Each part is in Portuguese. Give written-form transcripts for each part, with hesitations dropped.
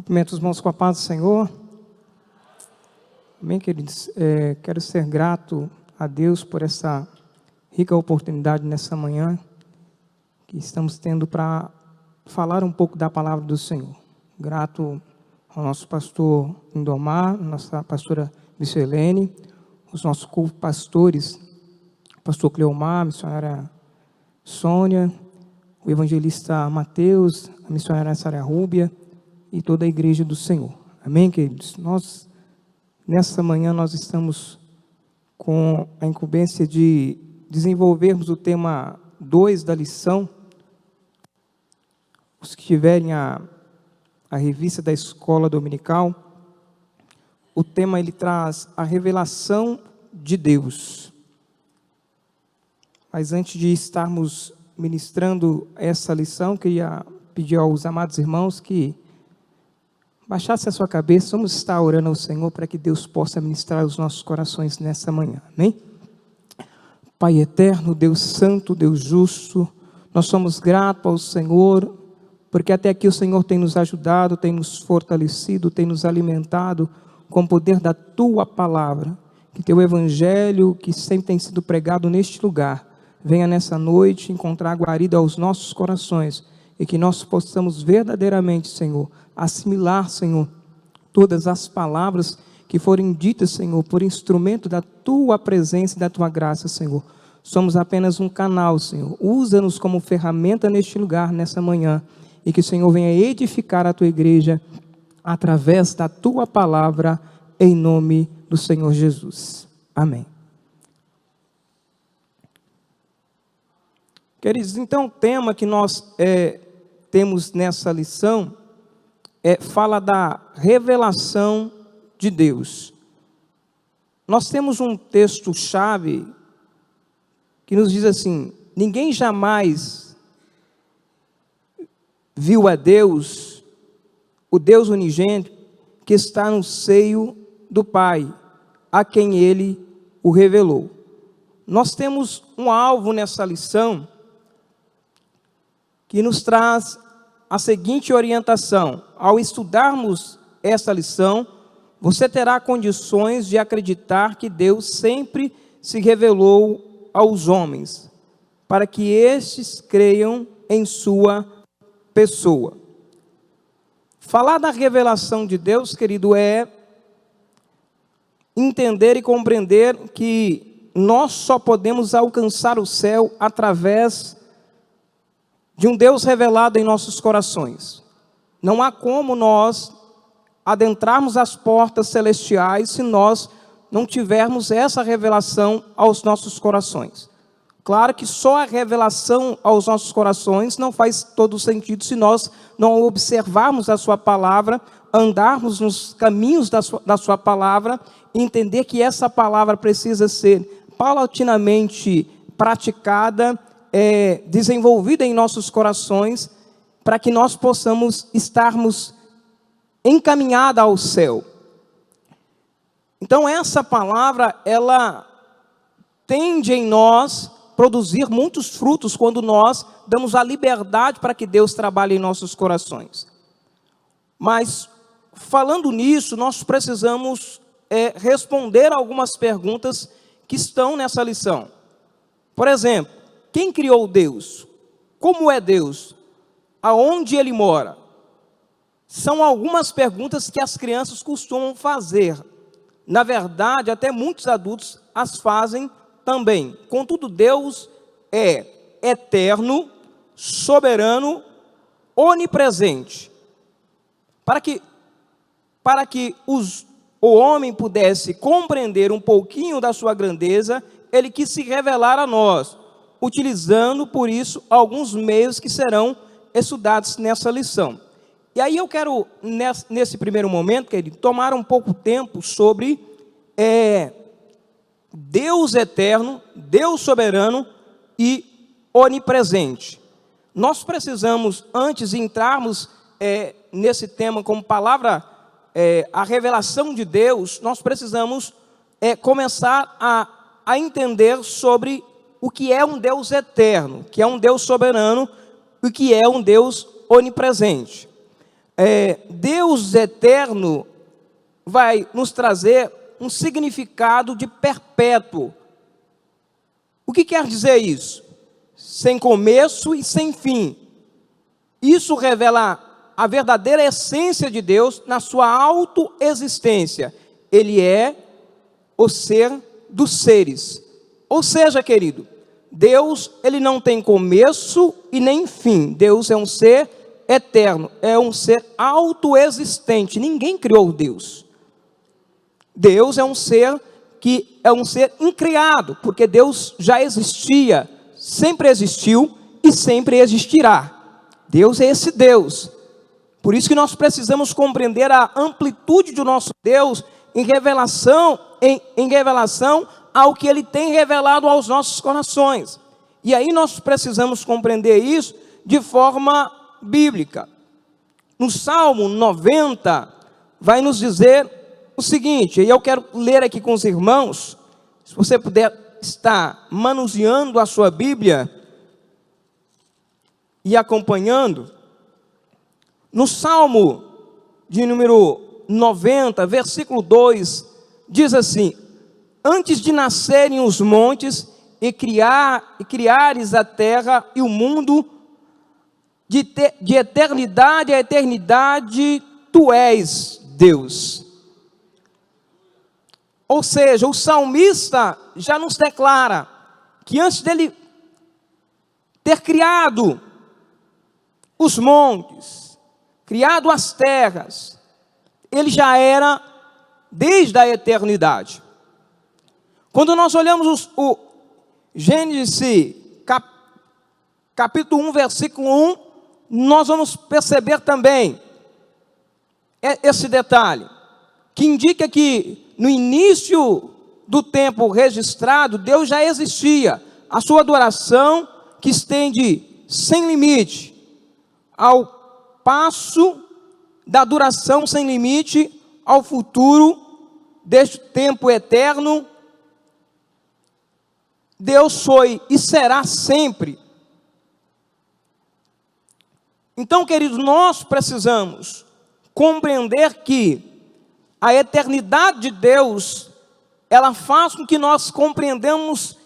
Cumprimento os irmãos com a paz do Senhor. Amém, queridos? Quero ser grato a Deus por essa rica oportunidade nessa manhã que estamos tendo para falar um pouco da palavra do Senhor. Grato ao nosso pastor Indomar, nossa pastora Vichelene, os nossos co-pastores, o pastor Cleomar, a missionária Sônia, o evangelista Mateus, a missionária Sária Rúbia e toda a igreja do Senhor. Amém, queridos? Nessa manhã, nós estamos com a incumbência de desenvolvermos o tema 2 da lição. Os que tiverem a revista da escola dominical, o tema ele traz a revelação de Deus. Mas antes de estarmos ministrando essa lição, queria pedir aos amados irmãos que baixasse a sua cabeça. Vamos estar orando ao Senhor para que Deus possa ministrar os nossos corações nessa manhã. Amém? Pai eterno, Deus santo, Deus justo, nós somos gratos ao Senhor, porque até aqui o Senhor tem nos ajudado, tem nos fortalecido, tem nos alimentado com o poder da Tua palavra. Que Teu Evangelho, que sempre tem sido pregado neste lugar, venha nessa noite encontrar guarida aos nossos corações e que nós possamos verdadeiramente, Senhor, assimilar, Senhor, todas as palavras que forem ditas, Senhor, por instrumento da Tua presença e da Tua graça, Senhor. Somos apenas um canal, Senhor. Usa-nos como ferramenta neste lugar, nessa manhã, e que o Senhor venha edificar a Tua igreja através da Tua palavra, em nome do Senhor Jesus. Amém. Queridos, então o tema que nós temos nessa lição fala da revelação de Deus. Nós temos um texto-chave que nos diz assim: ninguém jamais viu a Deus, o Deus unigênito, que está no seio do Pai, a quem Ele o revelou. Nós temos um alvo nessa lição que nos traz a seguinte orientação: ao estudarmos essa lição, você terá condições de acreditar que Deus sempre se revelou aos homens, para que estes creiam em sua pessoa. Falar da revelação de Deus, querido, é entender e compreender que nós só podemos alcançar o céu através de um Deus revelado em nossos corações. Não há como nós adentrarmos as portas celestiais se nós não tivermos essa revelação aos nossos corações. Claro que só a revelação aos nossos corações não faz todo sentido se nós não observarmos a sua palavra, andarmos nos caminhos da sua palavra, e entender que essa palavra precisa ser paulatinamente praticada, desenvolvida em nossos corações, para que nós possamos estarmos encaminhados ao céu. Então essa palavra, ela tende em nós produzir muitos frutos quando nós damos a liberdade para que Deus trabalhe em nossos corações. Mas, falando nisso, nós precisamos responder algumas perguntas que estão nessa lição. Por exemplo, quem criou Deus? Como é Deus? Aonde Ele mora? São algumas perguntas que as crianças costumam fazer. Na verdade, até muitos adultos as fazem também. Contudo, Deus é eterno, soberano, onipresente. Para que o homem pudesse compreender um pouquinho da sua grandeza, Ele quis se revelar a nós, utilizando, por isso, alguns meios que serão estudados nessa lição. E aí eu quero, nesse primeiro momento, querido, tomar um pouco de tempo sobre Deus eterno, Deus soberano e onipresente. Nós precisamos, antes de entrarmos nesse tema como palavra, a revelação de Deus, nós precisamos começar a entender sobre o que é um Deus eterno, que é um Deus soberano e que é um Deus onipresente. Deus eterno vai nos trazer um significado de perpétuo. O que quer dizer isso? Sem começo e sem fim. Isso revela a verdadeira essência de Deus na sua autoexistência. Ele é o ser dos seres. Ou seja, querido, Deus, ele não tem começo e nem fim. Deus é um ser eterno, é um ser autoexistente. Ninguém criou Deus. Deus é um ser que é um ser incriado, porque Deus já existia, sempre existiu e sempre existirá. Deus é esse Deus. Por isso que nós precisamos compreender a amplitude do nosso Deus em revelação ao que Ele tem revelado aos nossos corações. E aí nós precisamos compreender isso de forma bíblica. No Salmo 90, vai nos dizer o seguinte, e eu quero ler aqui com os irmãos, se você puder estar manuseando a sua Bíblia e acompanhando. No Salmo de número 90, versículo 2, diz assim: antes de nascerem os montes e criares a terra e o mundo, de eternidade a eternidade, tu és Deus. Ou seja, o salmista já nos declara que antes dele ter criado os montes, criado as terras, ele já era desde a eternidade. Quando nós olhamos o Gênesis capítulo 1, versículo 1, nós vamos perceber também esse detalhe, que indica que no início do tempo registrado, Deus já existia. A sua adoração que estende sem limite, ao passo da duração sem limite ao futuro deste tempo eterno. Deus foi e será sempre. Então, queridos, nós precisamos compreender que a eternidade de Deus, ela faz com que nós compreendamos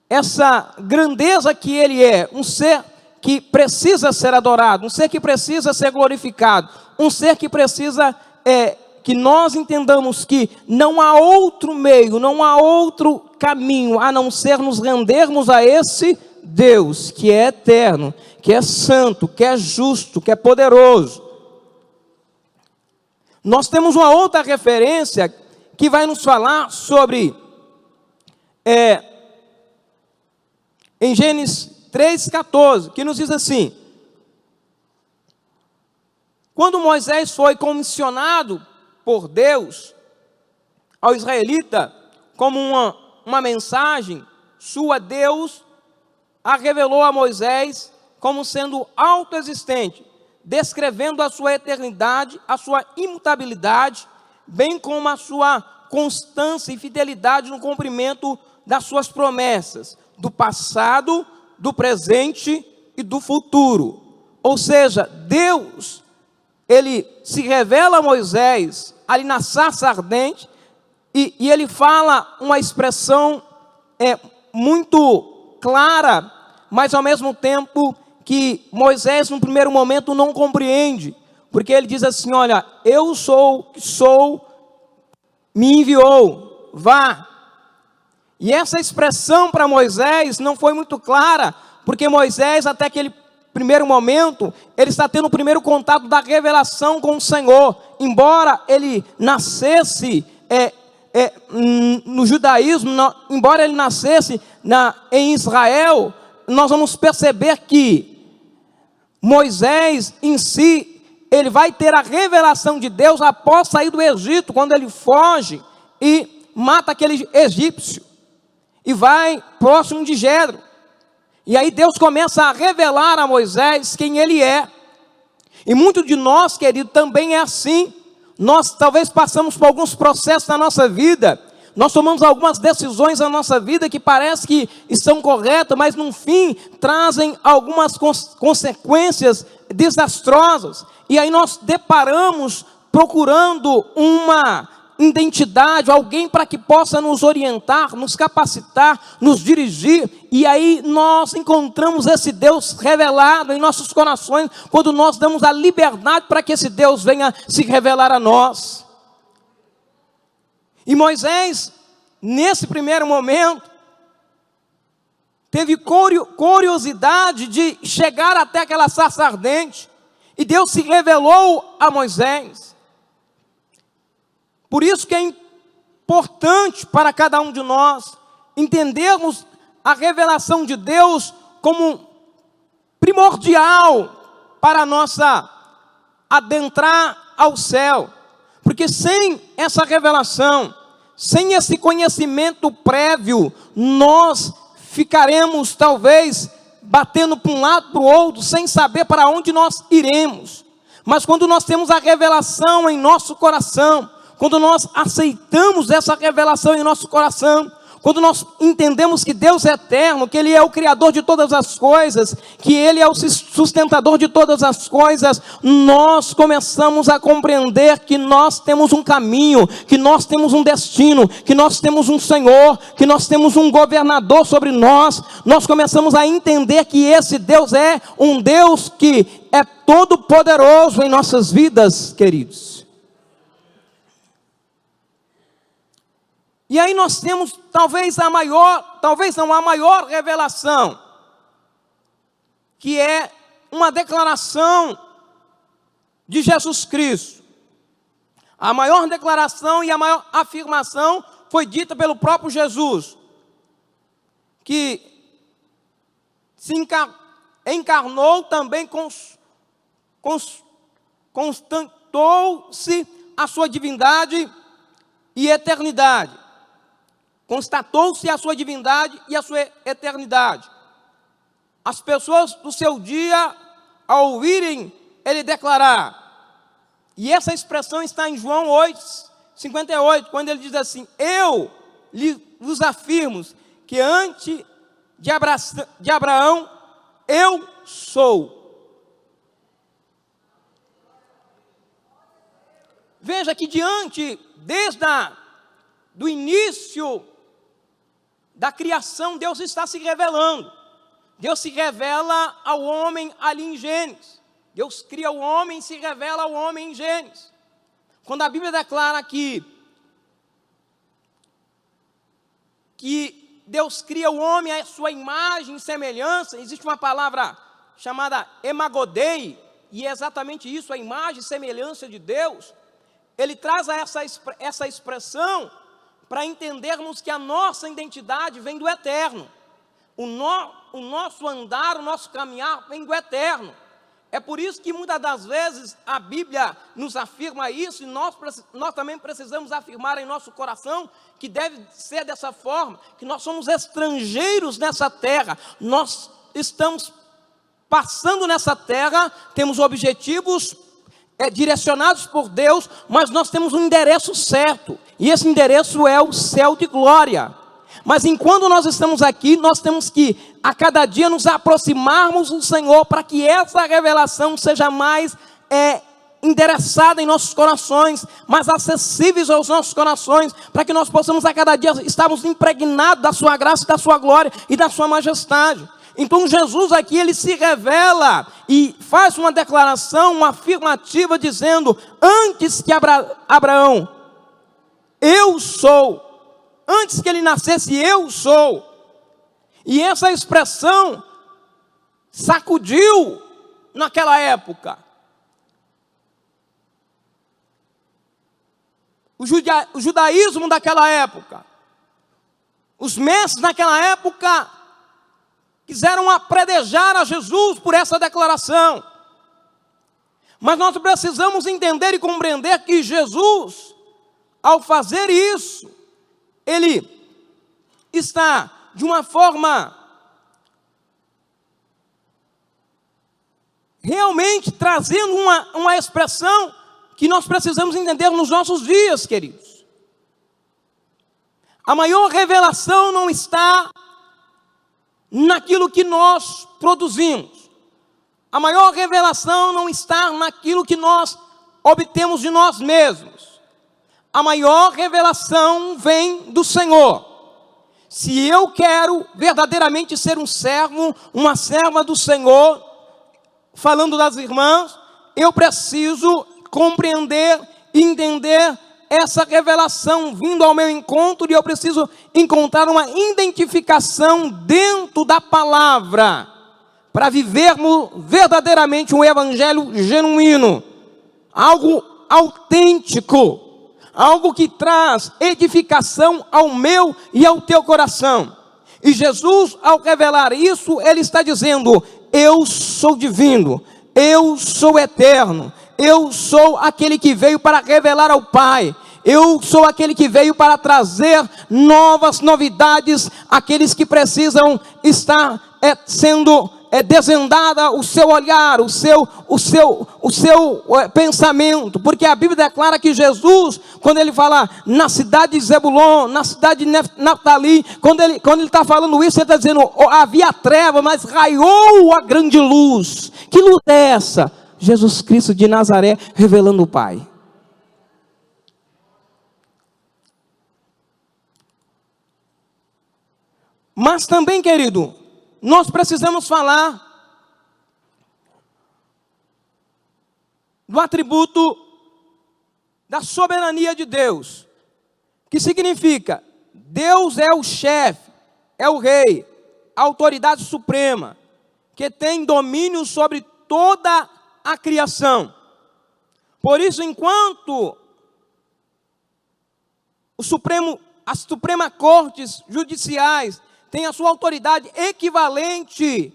essa grandeza que Ele é, um ser que precisa ser adorado, um ser que precisa ser glorificado, um ser que precisa, que nós entendamos que não há outro meio, não há outro caminho, a não ser nos rendermos a esse Deus, que é eterno, que é santo, que é justo, que é poderoso. Nós temos uma outra referência que vai nos falar sobre, em Gênesis 3,14, que nos diz assim: quando Moisés foi comissionado por Deus ao israelita, como uma mensagem sua, Deus a revelou a Moisés como sendo autoexistente, descrevendo a sua eternidade, a sua imutabilidade, bem como a sua constância e fidelidade no cumprimento das suas promessas, do passado, do presente e do futuro. Ou seja, Deus, Ele se revela a Moisés ali na sarça ardente, e Ele fala uma expressão muito clara, mas ao mesmo tempo que Moisés, no primeiro momento, não compreende, porque ele diz assim: olha, eu sou que sou, me enviou, vá. E essa expressão para Moisés não foi muito clara, porque Moisés, até aquele primeiro momento, ele está tendo o primeiro contato da revelação com o Senhor. Embora ele nascesse no judaísmo, embora ele nascesse em Israel, nós vamos perceber que Moisés em si, ele vai ter a revelação de Deus após sair do Egito, quando ele foge e mata aquele egípcio e vai próximo de Jetro. E aí Deus começa a revelar a Moisés quem ele é. E muito de nós, querido, também é assim. Nós talvez passamos por alguns processos na nossa vida, nós tomamos algumas decisões na nossa vida que parece que estão corretas, mas no fim trazem algumas consequências desastrosas. E aí nós deparamos procurando uma identidade, alguém para que possa nos orientar, nos capacitar, nos dirigir. E aí nós encontramos esse Deus revelado em nossos corações, quando nós damos a liberdade para que esse Deus venha se revelar a nós. E Moisés, nesse primeiro momento, teve curiosidade de chegar até aquela sarça ardente, e Deus se revelou a Moisés. Por isso que é importante para cada um de nós entendermos a revelação de Deus como primordial para a nossa adentrar ao céu. Porque sem essa revelação, sem esse conhecimento prévio, nós ficaremos talvez batendo para um lado, para o outro, sem saber para onde nós iremos. Mas quando nós temos a revelação em nosso coração, quando nós aceitamos essa revelação em nosso coração, quando nós entendemos que Deus é eterno, que Ele é o Criador de todas as coisas, que Ele é o sustentador de todas as coisas, nós começamos a compreender que nós temos um caminho, que nós temos um destino, que nós temos um Senhor, que nós temos um governador sobre nós. Nós começamos a entender que esse Deus é um Deus que é todo poderoso em nossas vidas, queridos. E aí nós temos talvez não a maior revelação, que é uma declaração de Jesus Cristo. A maior declaração e a maior afirmação foi dita pelo próprio Jesus, que se encarnou também, constatou-se a sua divindade e eternidade. Constatou-se a sua divindade e a sua eternidade. As pessoas do seu dia, ao ouvirem ele declarar, e essa expressão está em João 8:58, quando ele diz assim: eu vos afirmo que antes de Abraão, eu sou. Veja que desde do início da criação, Deus está se revelando. Deus se revela ao homem ali em Gênesis. Deus cria o homem e se revela ao homem em Gênesis. Quando a Bíblia declara que Deus cria o homem à sua imagem e semelhança, existe uma palavra chamada emagodei, e é exatamente isso, a imagem e semelhança de Deus. Ele traz essa expressão para entendermos que a nossa identidade vem do eterno. O nosso andar, o nosso caminhar vem do eterno. É por isso que muitas das vezes a Bíblia nos afirma isso, e nós também precisamos afirmar em nosso coração que deve ser dessa forma, que nós somos estrangeiros nessa terra. Nós estamos passando nessa terra, temos objetivos direcionados por Deus, mas nós temos um endereço certo, e esse endereço é o céu de glória. Mas enquanto nós estamos aqui, nós temos que a cada dia nos aproximarmos do Senhor, para que essa revelação seja mais endereçada em nossos corações, mais acessíveis aos nossos corações, para que nós possamos a cada dia estarmos impregnados da sua graça, da sua glória e da sua majestade. Então Jesus aqui, ele se revela e faz uma declaração, uma afirmativa, dizendo: antes que Abraão, eu sou. Antes que ele nascesse, eu sou. E essa expressão sacudiu naquela época. O judaísmo daquela época. Os mestres naquela época quiseram apredejar a Jesus por essa declaração. Mas nós precisamos entender e compreender que Jesus, ao fazer isso, ele está de uma forma realmente trazendo uma expressão que nós precisamos entender nos nossos dias, queridos. A maior revelação não está naquilo que nós produzimos. A maior revelação não está naquilo que nós obtemos de nós mesmos. A maior revelação vem do Senhor. Se eu quero verdadeiramente ser um servo, uma serva do Senhor, falando das irmãs, eu preciso compreender e entender essa revelação vindo ao meu encontro, e eu preciso encontrar uma identificação dentro da palavra, para vivermos verdadeiramente um evangelho genuíno, algo autêntico, algo que traz edificação ao meu e ao teu coração. E Jesus, ao revelar isso, ele está dizendo: eu sou divino, eu sou eterno, eu sou aquele que veio para revelar ao Pai, eu sou aquele que veio para trazer novidades àqueles que precisam estar sendo desvendada o seu olhar, o seu pensamento, porque a Bíblia declara que Jesus, quando ele fala na cidade de Zebulon, na cidade de Naftali, quando ele está falando isso, ele está dizendo: havia treva, mas raiou a grande luz. Que luz é essa? Jesus Cristo de Nazaré revelando o Pai. Mas também, querido, nós precisamos falar do atributo da soberania de Deus, que significa: Deus é o chefe, é o rei, a autoridade suprema, que tem domínio sobre toda a criação. Por isso, enquanto as Supremas Cortes Judiciais tem a sua autoridade equivalente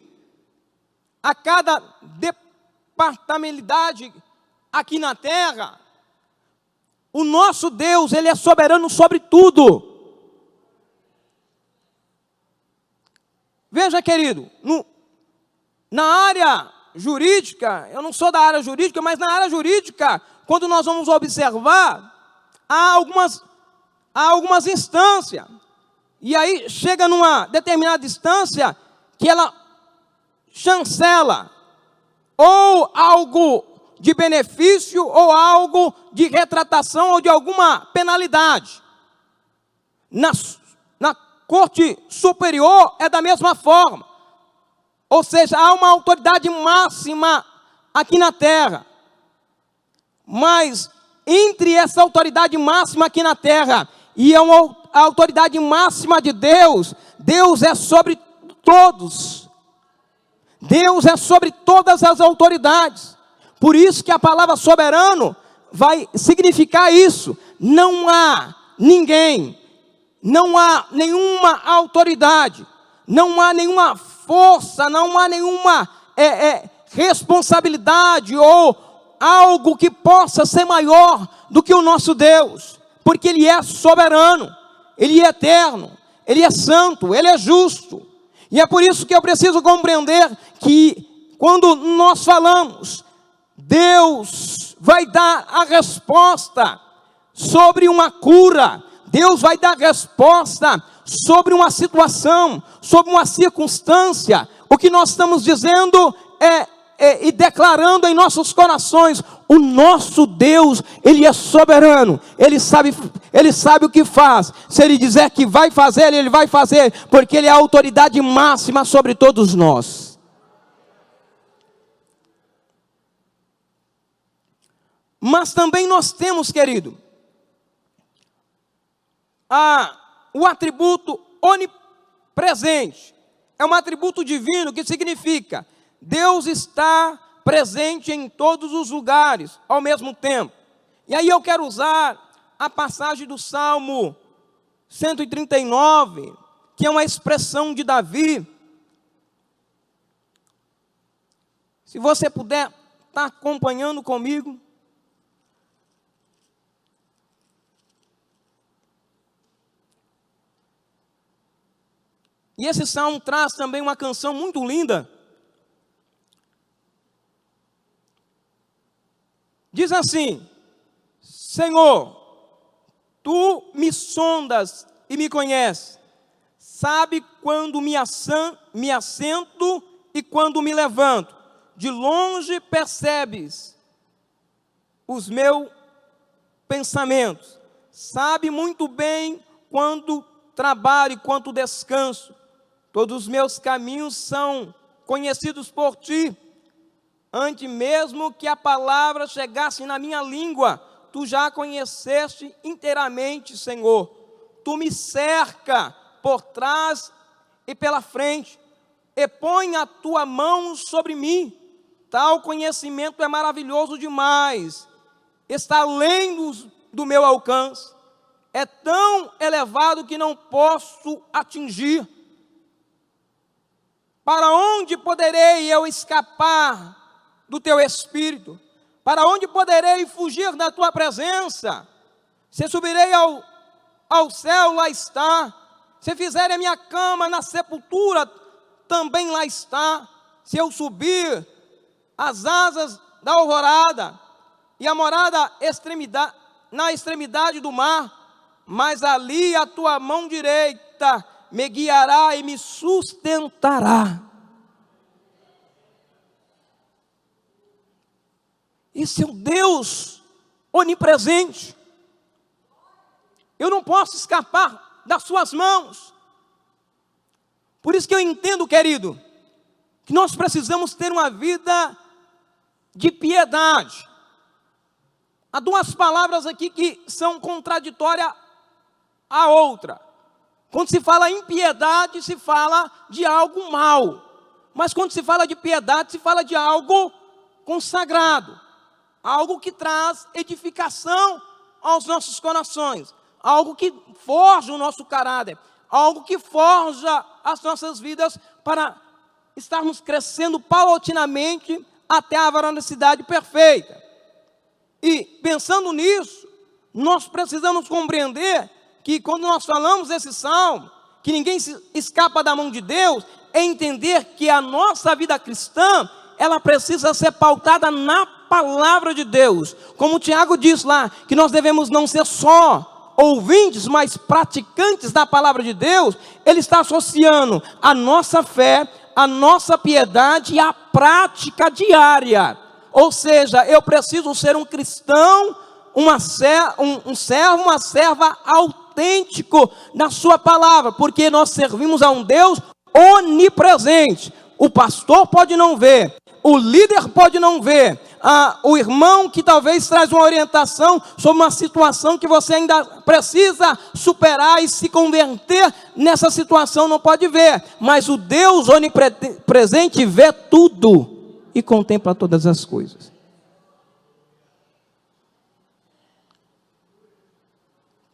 a cada departamentalidade aqui na terra, o nosso Deus, ele é soberano sobre tudo. Veja, querido, na área jurídica, eu não sou da área jurídica, mas na área jurídica, quando nós vamos observar, há algumas instâncias. E aí chega numa determinada instância que ela chancela ou algo de benefício, ou algo de retratação, ou de alguma penalidade. Na Corte Superior é da mesma forma. Ou seja, há uma autoridade máxima aqui na terra. Mas entre essa autoridade máxima aqui na terra e a autoridade máxima de Deus, Deus é sobre todos. Deus é sobre todas as autoridades. Por isso que a palavra soberano vai significar isso. Não há ninguém, não há nenhuma autoridade, não há nenhuma força, não há nenhuma responsabilidade ou algo que possa ser maior do que o nosso Deus. Porque Ele é soberano, Ele é eterno, Ele é santo, Ele é justo. E é por isso que eu preciso compreender que quando nós falamos, Deus vai dar a resposta sobre uma cura, Deus vai dar resposta sobre uma situação, sobre uma circunstância. O que nós estamos dizendo e declarando em nossos corações: o nosso Deus, Ele é soberano, Ele sabe o que faz. Se Ele dizer que vai fazer, Ele vai fazer, porque Ele é a autoridade máxima sobre todos nós. Mas também nós temos, querido, o atributo onipresente. É um atributo divino que significa: Deus está presente em todos os lugares ao mesmo tempo. E aí eu quero usar a passagem do Salmo 139, que é uma expressão de Davi. Se você puder estar acompanhando comigo. E esse salmo traz também uma canção muito linda. Diz assim: Senhor, Tu me sondas e me conheces, sabe quando me assento e quando me levanto. de longe percebes os meus pensamentos, sabe muito bem quando trabalho e quando descanso. Todos os meus caminhos são conhecidos por ti. Antes mesmo que a palavra chegasse na minha língua, tu já a conheceste inteiramente, Senhor. Tu me cerca por trás e pela frente, e põe a tua mão sobre mim. Tal conhecimento é maravilhoso demais, está além do meu alcance, é tão elevado que não posso atingir. Para onde poderei eu escapar do teu Espírito? Para onde poderei fugir da tua presença? Se subirei ao céu, lá está. Se fizer a minha cama na sepultura, também lá está. Se eu subir as asas da alvorada e a morada na extremidade do mar, mas ali a tua mão direita me guiará e me sustentará. Esse é o Deus onipresente. Eu não posso escapar das suas mãos. Por isso que eu entendo, querido, que nós precisamos ter uma vida de piedade. Há duas palavras aqui que são contraditórias à outra. Quando se fala em piedade, se fala de algo mal. Mas quando se fala de piedade, se fala de algo consagrado. Algo que traz edificação aos nossos corações. Algo que forja o nosso caráter. Algo que forja as nossas vidas para estarmos crescendo paulatinamente até a varonecidade perfeita. E pensando nisso, nós precisamos compreender que quando nós falamos esse salmo, que ninguém se escapa da mão de Deus, é entender que a nossa vida cristã, ela precisa ser pautada na palavra de Deus. Como o Tiago diz lá, que nós devemos não ser só ouvintes, mas praticantes da palavra de Deus. Ele está associando a nossa fé, a nossa piedade e a prática diária. Ou seja, eu preciso ser um cristão, um servo, uma serva autêntico na sua palavra, porque nós servimos a um Deus onipresente. O pastor pode não ver, o líder pode não ver, o irmão que talvez traz uma orientação sobre uma situação que você ainda precisa superar e se converter nessa situação, não pode ver, mas o Deus onipresente vê tudo e contempla todas as coisas.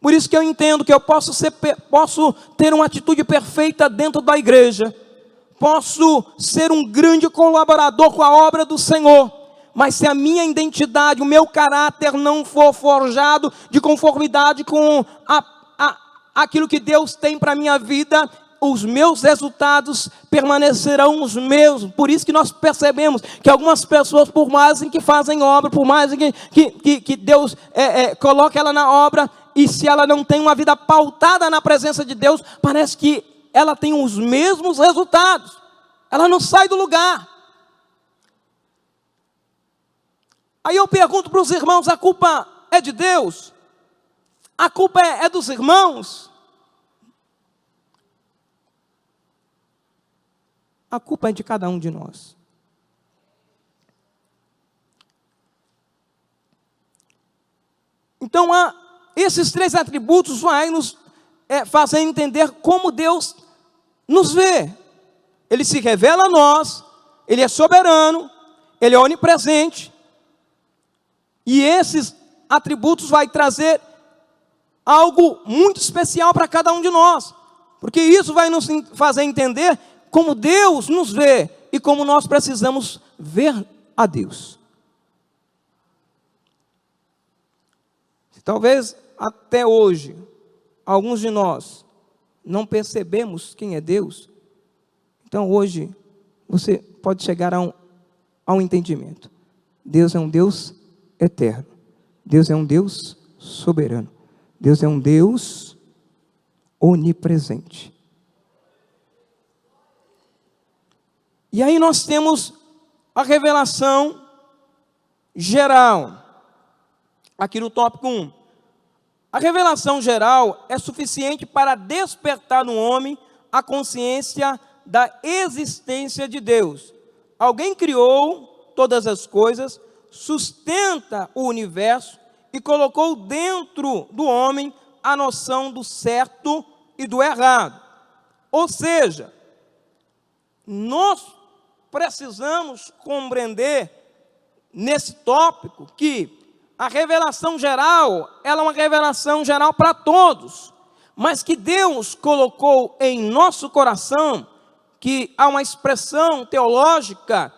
Por isso que eu entendo que eu posso ter uma atitude perfeita dentro da igreja, posso ser um grande colaborador com a obra do Senhor, mas se a minha identidade, o meu caráter não for forjado de conformidade com aquilo que Deus tem para a minha vida, os meus resultados permanecerão os mesmos. Por isso que nós percebemos que algumas pessoas, por mais que fazem obra, por mais que Deus coloque ela na obra, e se ela não tem uma vida pautada na presença de Deus, parece que ela tem os mesmos resultados. Ela não sai do lugar. Aí eu pergunto para os irmãos, a culpa é de Deus? A culpa é dos irmãos? A culpa é de cada um de nós. Então, esses três atributos vão nos fazer entender como Deus nos vê. Ele se revela a nós, Ele é soberano, Ele é onipresente. E esses atributos vão trazer algo muito especial para cada um de nós. Porque isso vai nos fazer entender como Deus nos vê e como nós precisamos ver a Deus. Talvez até hoje, alguns de nós não percebemos quem é Deus. Então hoje, você pode chegar a um entendimento. Deus é um Deus eterno. Deus é um Deus soberano. Deus é um Deus onipresente. E aí nós temos a revelação geral. Aqui no tópico 1. A revelação geral é suficiente para despertar no homem a consciência da existência de Deus. Alguém criou todas as coisas, sustenta o universo e colocou dentro do homem a noção do certo e do errado. Ou seja, nós precisamos compreender nesse tópico que a revelação geral, ela é uma revelação geral para todos, mas que Deus colocou em nosso coração, que há uma expressão teológica,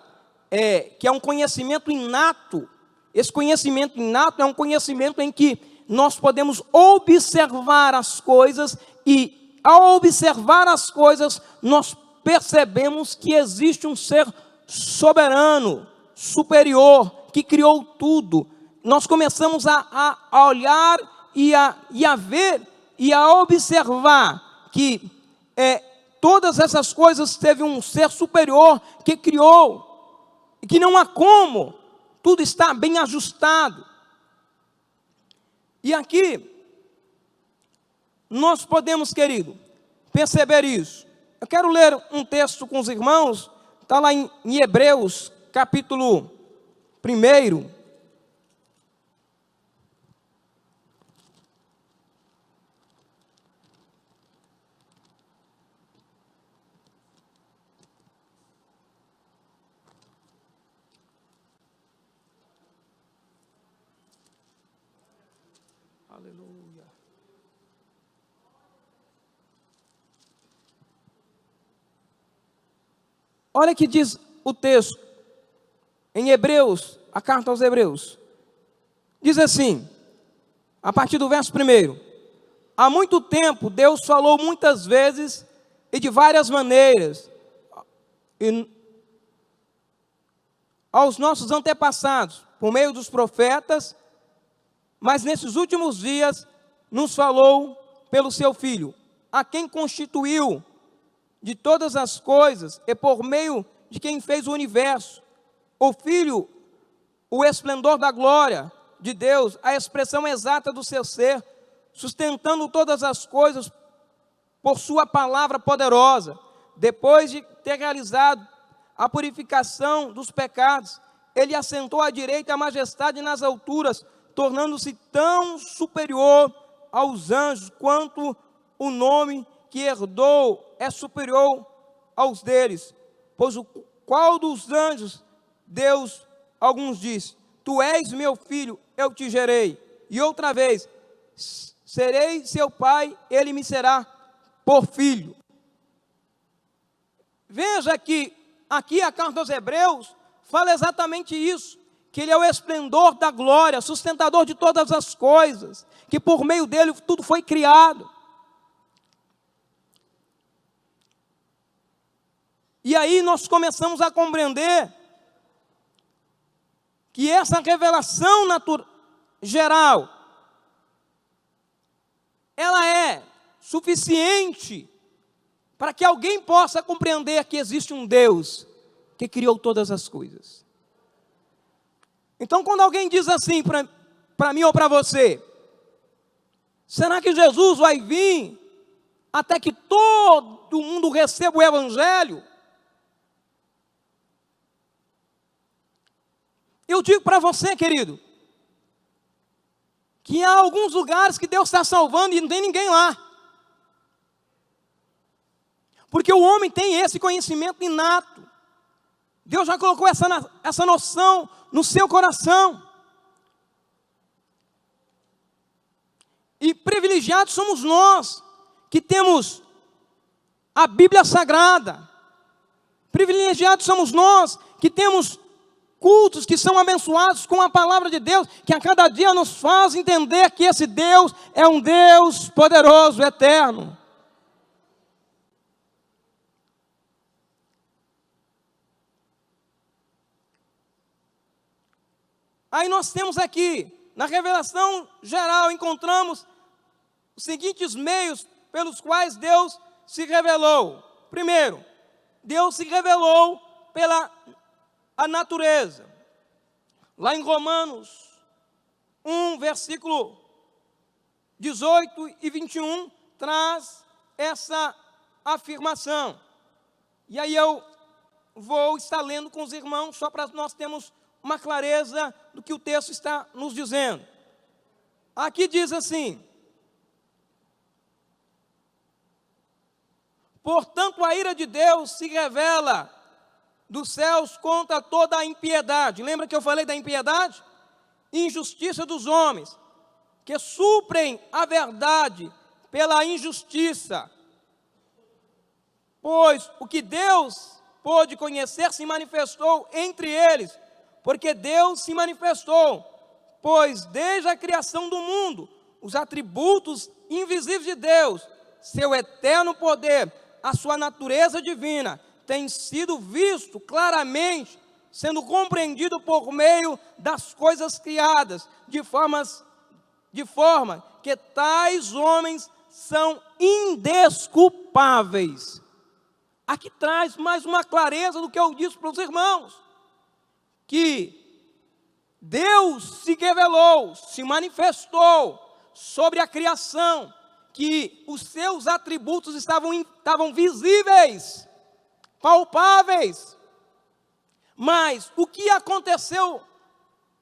que é um conhecimento inato. Esse conhecimento inato é um conhecimento em que nós podemos observar as coisas e, ao observar as coisas, nós percebemos que existe um ser soberano, superior, que criou tudo. Nós começamos a olhar e a ver e a observar que todas essas coisas teve um ser superior que criou, e que não há como, tudo está bem ajustado. E aqui, nós podemos, querido, perceber isso. Eu quero ler um texto com os irmãos, está lá em Hebreus, capítulo 1. Aleluia. Olha que diz o texto em Hebreus, a carta aos Hebreus. Diz assim, a partir do verso 1: há muito tempo Deus falou muitas vezes e de várias maneiras aos nossos antepassados, por meio dos profetas, mas nesses últimos dias nos falou pelo seu Filho, a quem constituiu de todas as coisas e por meio de quem fez o universo. O Filho, o esplendor da glória de Deus, a expressão exata do seu ser, sustentando todas as coisas por sua palavra poderosa. Depois de ter realizado a purificação dos pecados, ele assentou à direita a majestade nas alturas, tornando-se tão superior aos anjos, quanto o nome que herdou é superior aos deles. Pois o qual dos anjos Deus, alguns diz, tu és meu filho, eu te gerei. E outra vez, serei seu pai, ele me será por filho. Veja que aqui a carta aos Hebreus fala exatamente isso, que ele é o esplendor da glória, sustentador de todas as coisas, que por meio dele tudo foi criado. E aí nós começamos a compreender que essa revelação geral, ela é suficiente para que alguém possa compreender que existe um Deus que criou todas as coisas. Então, quando alguém diz assim para mim ou para você, será que Jesus vai vir até que todo mundo receba o Evangelho? Eu digo para você, querido, que há alguns lugares que Deus está salvando e não tem ninguém lá. Porque o homem tem esse conhecimento inato. Deus já colocou essa noção no seu coração. E privilegiados somos nós, que temos a Bíblia Sagrada. Privilegiados somos nós, que temos cultos que são abençoados com a palavra de Deus, que a cada dia nos faz entender que esse Deus é um Deus poderoso, eterno. Aí nós temos aqui, na revelação geral, encontramos os seguintes meios pelos quais Deus se revelou. Primeiro, Deus se revelou pela a natureza. Lá em Romanos 1, versículo 18 e 21, traz essa afirmação. E aí eu vou estar lendo com os irmãos, só para nós termos uma clareza do que o texto está nos dizendo. Aqui diz assim: portanto, a ira de Deus se revela dos céus contra toda a impiedade. Lembra que eu falei da impiedade? Injustiça dos homens, que suprem a verdade pela injustiça. Pois o que Deus pôde conhecer se manifestou entre eles, porque Deus se manifestou. Pois desde a criação do mundo, os atributos invisíveis de Deus, seu eterno poder, a sua natureza divina, tem sido visto claramente, sendo compreendido por meio das coisas criadas, de forma que tais homens são indesculpáveis. Aqui traz mais uma clareza do que eu disse para os irmãos, que Deus se revelou, se manifestou sobre a criação, que os seus atributos estavam visíveis, palpáveis. Mas o que aconteceu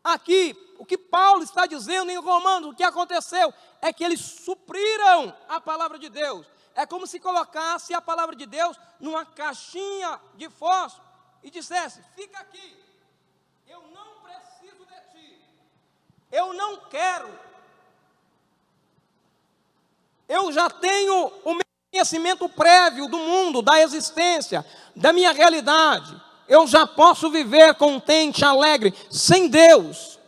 aqui, o que Paulo está dizendo em Romanos, o que aconteceu é que eles supriram a palavra de Deus. É como se colocasse a palavra de Deus numa caixinha de fósforo e dissesse: fica aqui, eu não preciso de ti, eu não quero, eu já tenho o meu conhecimento prévio do mundo, da existência, da minha realidade, eu já posso viver contente, alegre, sem Deus.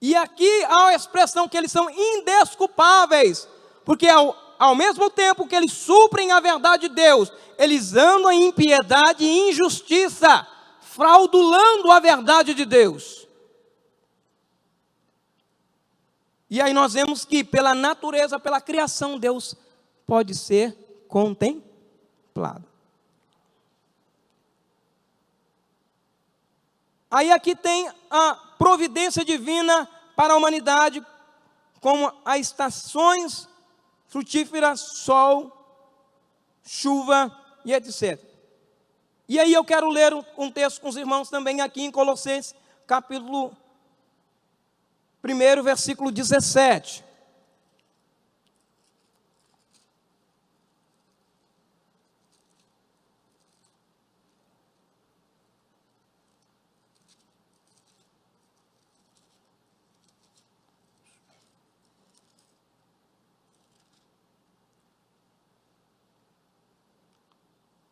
E aqui há a expressão que eles são indesculpáveis, porque ao mesmo tempo que eles suprem a verdade de Deus, eles andam em impiedade e injustiça, fraudulando a verdade de Deus. E aí nós vemos que pela natureza, pela criação, Deus pode ser contemplado. Aí aqui tem a providência divina para a humanidade, como as estações frutíferas, sol, chuva e etc. E aí eu quero ler um texto com os irmãos também aqui em Colossenses, capítulo 1, versículo 17.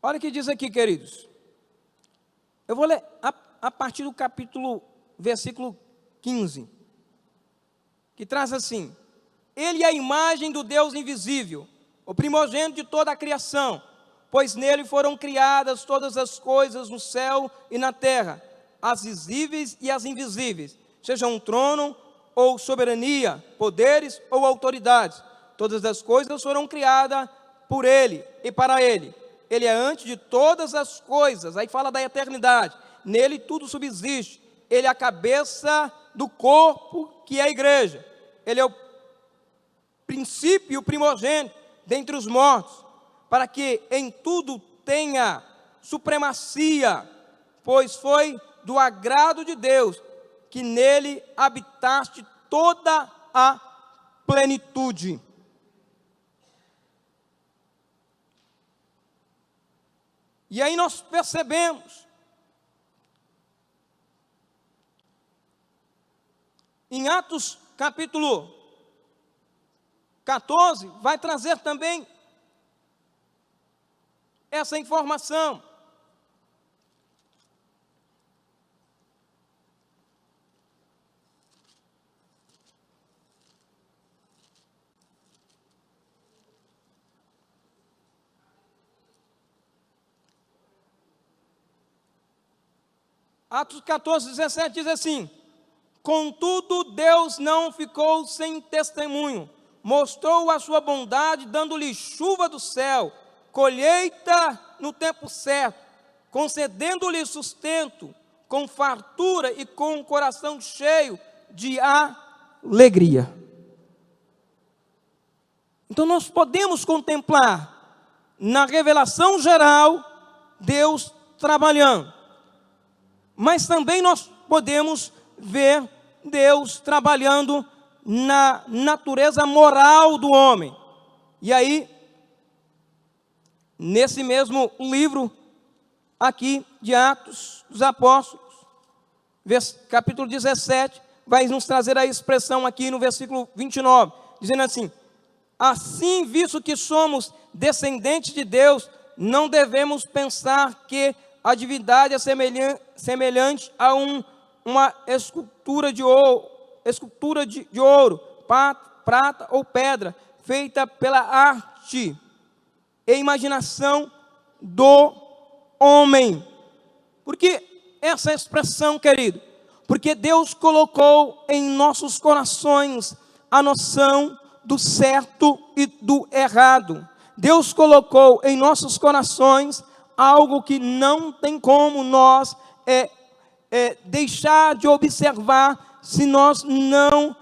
Olha o que diz aqui, queridos. Eu vou ler a partir do versículo 15, que traz assim: Ele é a imagem do Deus invisível, o primogênito de toda a criação, pois nele foram criadas todas as coisas no céu e na terra, as visíveis e as invisíveis, seja um trono ou soberania, poderes ou autoridades. Todas as coisas foram criadas por ele e para ele. Ele é antes de todas as coisas, aí fala da eternidade, nele tudo subsiste, ele é a cabeça do corpo que é a igreja, ele é o princípio e o primogênito dentre os mortos, para que em tudo tenha supremacia, pois foi do agrado de Deus que nele habitaste toda a plenitude. E aí nós percebemos, em Atos capítulo 14, vai trazer também essa informação. Atos 14, 17 diz assim: contudo, Deus não ficou sem testemunho mostrou a sua bondade, dando-lhe chuva do céu, colheita no tempo certo, concedendo-lhe sustento, com fartura e com o coração cheio de alegria. Então nós podemos contemplar na revelação geral Deus trabalhando, mas também nós podemos ver Deus trabalhando na natureza moral do homem. E aí, nesse mesmo livro aqui de Atos dos Apóstolos, capítulo 17, vai nos trazer a expressão aqui no versículo 29, dizendo assim: assim, visto que somos descendentes de Deus, não devemos pensar que a divindade é semelhante a uma escultura de ouro, prata ou pedra, feita pela arte e imaginação do homem. Por que essa expressão, querido? Porque Deus colocou em nossos corações a noção do certo e do errado. Deus colocou em nossos corações algo que não tem como nós deixar de observar se nós não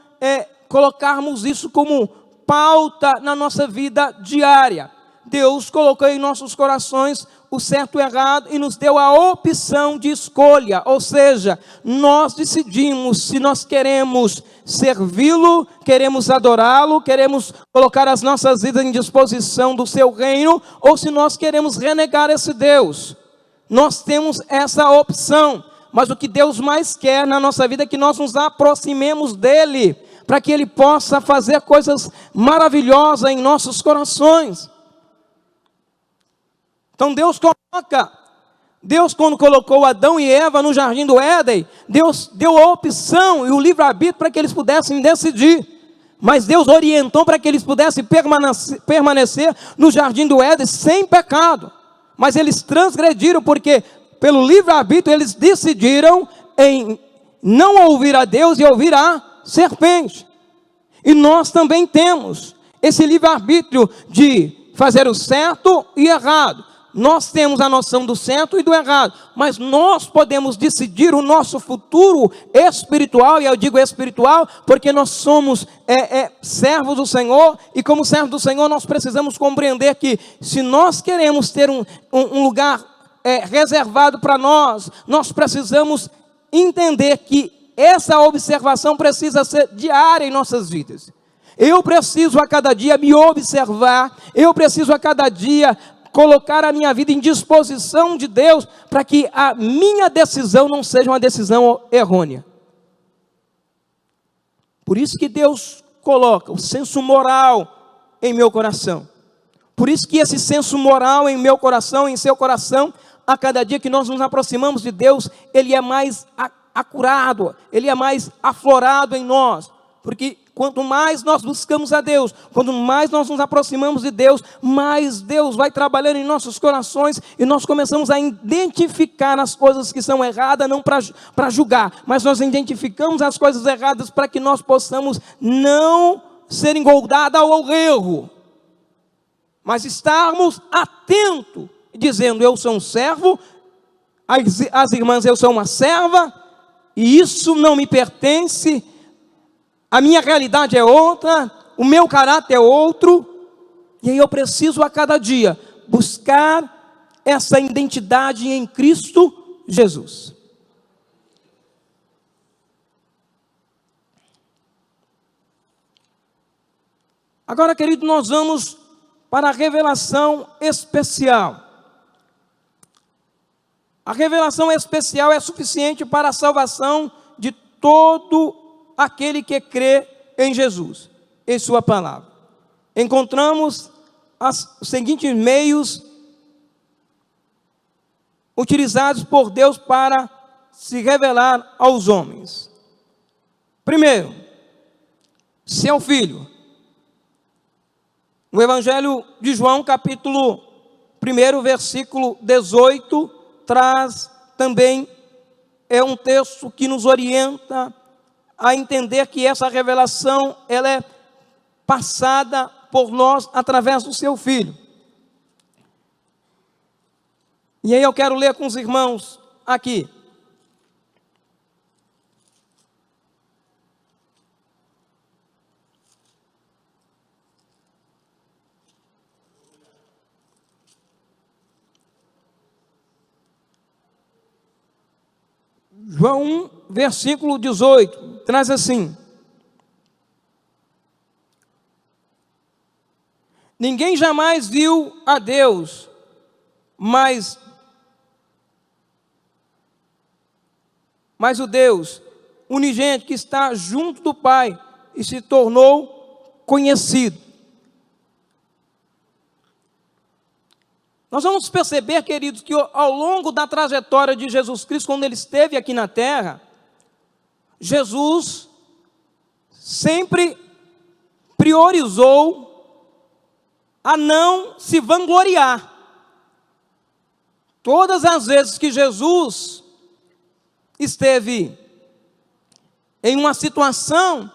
colocarmos isso como pauta na nossa vida diária. Deus colocou em nossos corações o certo e o errado e nos deu a opção de escolha, ou seja, nós decidimos se nós queremos servi-lo, queremos adorá-lo, queremos colocar as nossas vidas em disposição do seu reino, ou se nós queremos renegar esse Deus. Nós temos essa opção, mas o que Deus mais quer na nossa vida é que nós nos aproximemos dele, para que ele possa fazer coisas maravilhosas em nossos corações. Então Deus quando colocou Adão e Eva no jardim do Éden, Deus deu a opção e o livre-arbítrio para que eles pudessem decidir. Mas Deus orientou para que eles pudessem permanecer no jardim do Éden sem pecado. Mas eles transgrediram porque pelo livre-arbítrio eles decidiram em não ouvir a Deus e ouvir a serpente. E nós também temos esse livre-arbítrio de fazer o certo e errado. Nós temos a noção do certo e do errado, mas nós podemos decidir o nosso futuro espiritual, e eu digo espiritual porque nós somos servos do Senhor, e como servos do Senhor nós precisamos compreender que se nós queremos ter um lugar reservado para nós, nós precisamos entender que essa observação precisa ser diária em nossas vidas. Eu preciso a cada dia me observar, eu preciso a cada dia colocar a minha vida em disposição de Deus, para que a minha decisão não seja uma decisão errônea. Por isso que Deus coloca o senso moral em meu coração. Por isso que esse senso moral em meu coração, em seu coração, a cada dia que nós nos aproximamos de Deus, ele é mais acurado, ele é mais aflorado em nós. Porque quanto mais nós buscamos a Deus, quanto mais nós nos aproximamos de Deus, mais Deus vai trabalhando em nossos corações, e nós começamos a identificar as coisas que são erradas, não para julgar, mas nós identificamos as coisas erradas para que nós possamos não ser engoldados ao erro, mas estarmos atentos, dizendo: eu sou um servo, as irmãs, eu sou uma serva, e isso não me pertence. A minha realidade é outra, o meu caráter é outro, e aí eu preciso a cada dia buscar essa identidade em Cristo Jesus. Agora, querido, nós vamos para a revelação especial. A revelação especial é suficiente para a salvação de todo aquele que crê em Jesus, em sua palavra. Encontramos os seguintes meios utilizados por Deus para se revelar aos homens. Primeiro, seu Filho. No Evangelho de João, capítulo 1, versículo 18, traz também, um texto que nos orienta a entender que essa revelação, ela é passada por nós através do seu Filho. E aí eu quero ler com os irmãos aqui. João 1, versículo 18, traz assim: ninguém jamais viu a Deus, mas o Deus unigênito que está junto do Pai e se tornou conhecido. Nós vamos perceber, queridos, que ao longo da trajetória de Jesus Cristo, quando Ele esteve aqui na terra, Jesus sempre priorizou a não se vangloriar. Todas as vezes que Jesus esteve em uma situação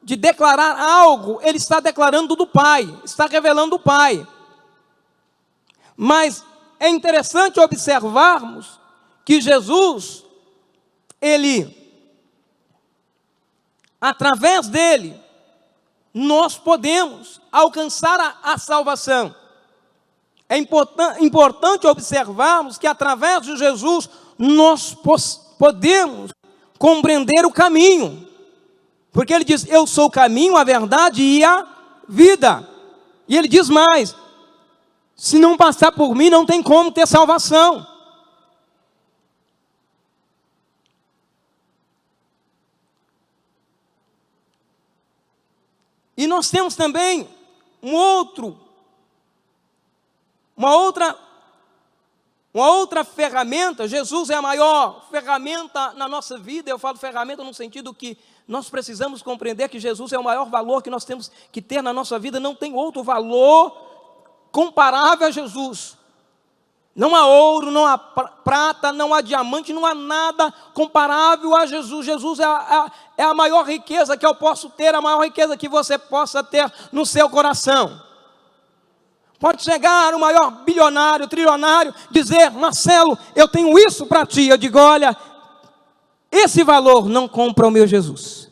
de declarar algo, Ele está declarando do Pai, está revelando o Pai. Mas é interessante observarmos que Jesus, Ele, através dele, nós podemos alcançar a salvação. É importante observarmos que através de Jesus, nós podemos compreender o caminho. Porque Ele diz, eu sou o caminho, a verdade e a vida. E Ele diz mais, se não passar por mim, não tem como ter salvação. E nós temos também uma outra ferramenta. Jesus é a maior ferramenta na nossa vida. Eu falo ferramenta no sentido que nós precisamos compreender que Jesus é o maior valor que nós temos que ter na nossa vida. Não tem outro valor comparável a Jesus. Não há ouro, não há prata, não há diamante, não há nada comparável a Jesus. Jesus é a maior riqueza que eu posso ter, a maior riqueza que você possa ter no seu coração. Pode chegar o maior bilionário, trilionário, dizer, Marcelo, eu tenho isso para ti. Eu digo, olha, esse valor não compra o meu Jesus.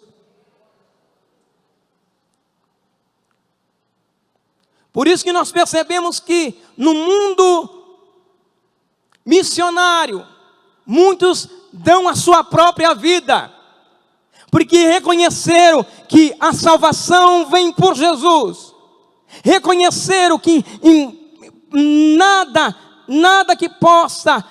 Por isso que nós percebemos que no mundo missionário, muitos dão a sua própria vida, porque reconheceram que a salvação vem por Jesus, reconheceram que nada que possa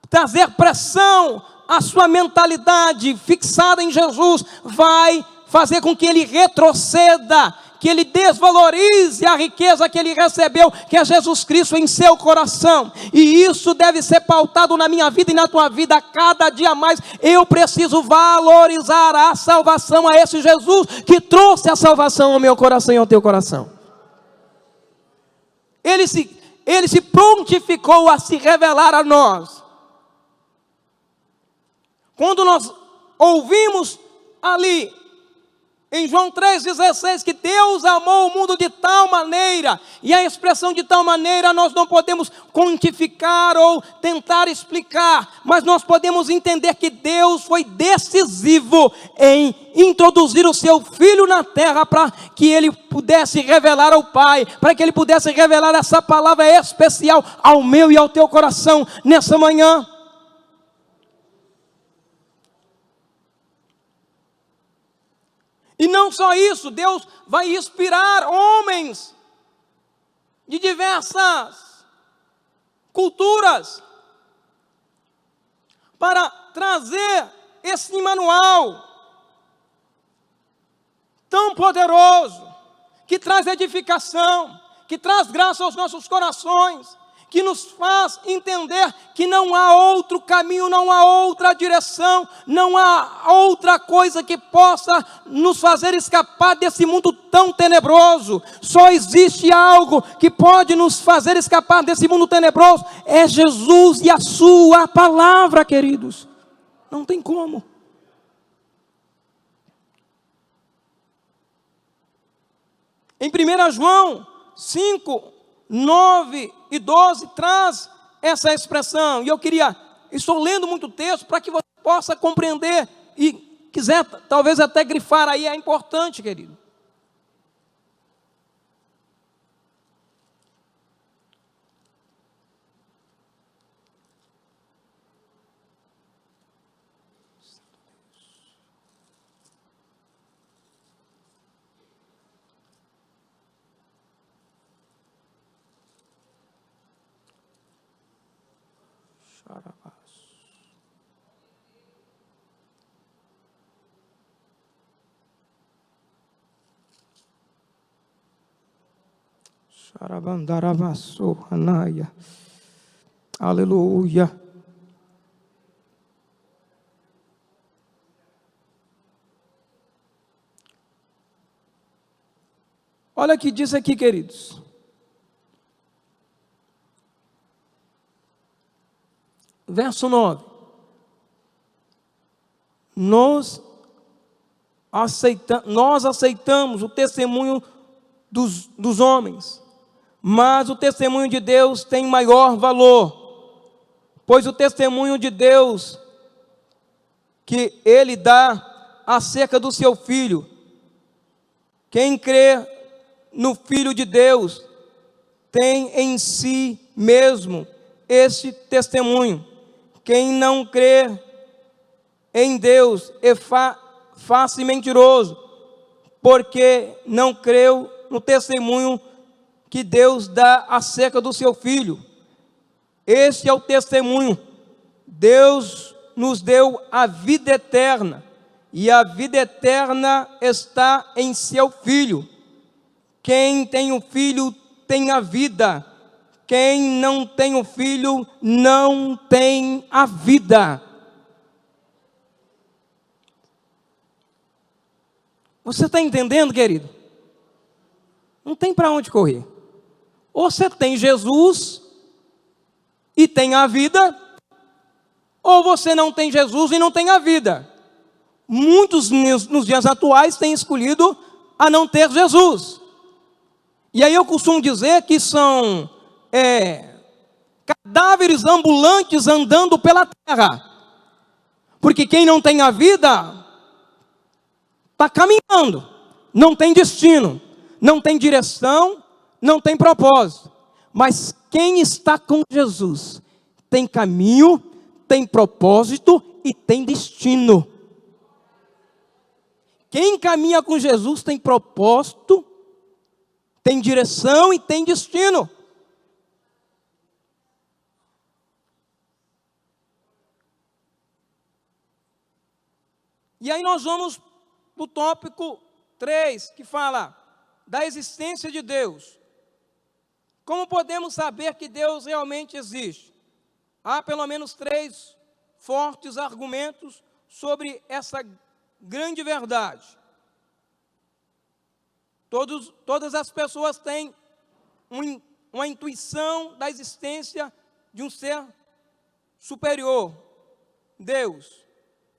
trazer pressão à sua mentalidade fixada em Jesus vai fazer com que ele retroceda, que ele desvalorize a riqueza que ele recebeu, que é Jesus Cristo em seu coração. E isso deve ser pautado na minha vida e na tua vida cada dia mais. Eu preciso valorizar a salvação, a esse Jesus que trouxe a salvação ao meu coração e ao teu coração. Ele se prontificou a se revelar a nós. Quando nós ouvimos ali em João 3,16, que Deus amou o mundo de tal maneira, e a expressão de tal maneira nós não podemos quantificar ou tentar explicar, mas nós podemos entender que Deus foi decisivo em introduzir o seu Filho na terra para que ele pudesse revelar ao Pai, para que ele pudesse revelar essa palavra especial ao meu e ao teu coração nessa manhã. E não só isso, Deus vai inspirar homens de diversas culturas para trazer esse manual tão poderoso, que traz edificação, que traz graça aos nossos corações, que nos faz entender que não há outro caminho, não há outra direção, não há outra coisa que possa nos fazer escapar desse mundo tão tenebroso. Só existe algo que pode nos fazer escapar desse mundo tenebroso, é Jesus e a sua palavra, queridos. Não tem como. Em 1 João 5, 9 e 12, traz essa expressão. E estou lendo muito texto para que você possa compreender e quiser talvez até grifar aí, é importante, querido. Aleluia. Olha o que diz aqui, queridos. Verso 9. Nós aceitamos o testemunho dos homens, mas o testemunho de Deus tem maior valor, pois o testemunho de Deus que Ele dá acerca do seu Filho, quem crê no Filho de Deus tem em si mesmo este testemunho. Quem não crê em Deus faz-se mentiroso, porque não creu no testemunho que Deus dá acerca do seu Filho. Este é o testemunho. Deus nos deu a vida eterna, e a vida eterna está em seu Filho. Quem tem o Filho tem a vida. Quem não tem o Filho não tem a vida. Você está entendendo, querido? Não tem para onde correr. Ou você tem Jesus e tem a vida, ou você não tem Jesus e não tem a vida. Muitos nos dias atuais têm escolhido a não ter Jesus. E aí eu costumo dizer que são cadáveres ambulantes andando pela terra. Porque quem não tem a vida está caminhando, não tem destino, não tem direção, não tem propósito. Mas quem está com Jesus tem caminho, tem propósito e tem destino. Quem caminha com Jesus tem propósito, tem direção e tem destino. E aí nós vamos para o tópico 3, que fala da existência de Deus. Como podemos saber que Deus realmente existe? Há pelo menos 3 fortes argumentos sobre essa grande verdade. Todas as pessoas têm uma intuição da existência de um ser superior, Deus.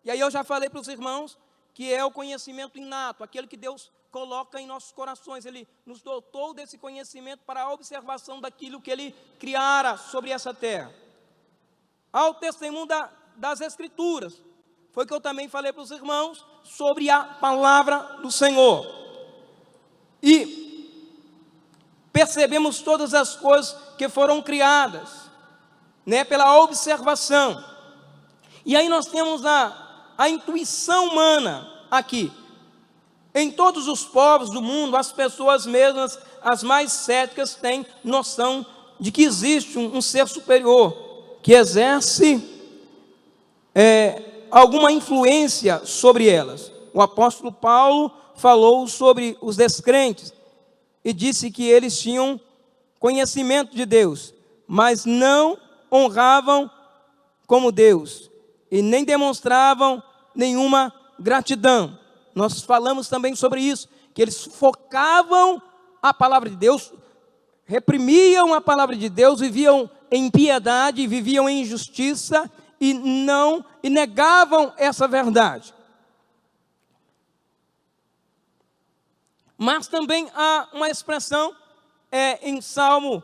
E aí eu já falei para os irmãos que é o conhecimento inato, aquele que Deus coloca em nossos corações. Ele nos dotou desse conhecimento para a observação daquilo que Ele criara sobre essa terra. Ao testemunho das Escrituras, foi que eu também falei para os irmãos sobre a palavra do Senhor. E percebemos todas as coisas que foram criadas, pela observação. E aí nós temos a intuição humana aqui. Em todos os povos do mundo, as pessoas mesmas, as mais céticas, têm noção de que existe um ser superior, que exerce alguma influência sobre elas. O apóstolo Paulo falou sobre os descrentes e disse que eles tinham conhecimento de Deus, mas não honravam como Deus e nem demonstravam nenhuma gratidão. Nós falamos também sobre isso, que eles focavam a palavra de Deus, reprimiam a palavra de Deus, viviam em impiedade, viviam em injustiça e negavam essa verdade. Mas também há uma expressão em Salmo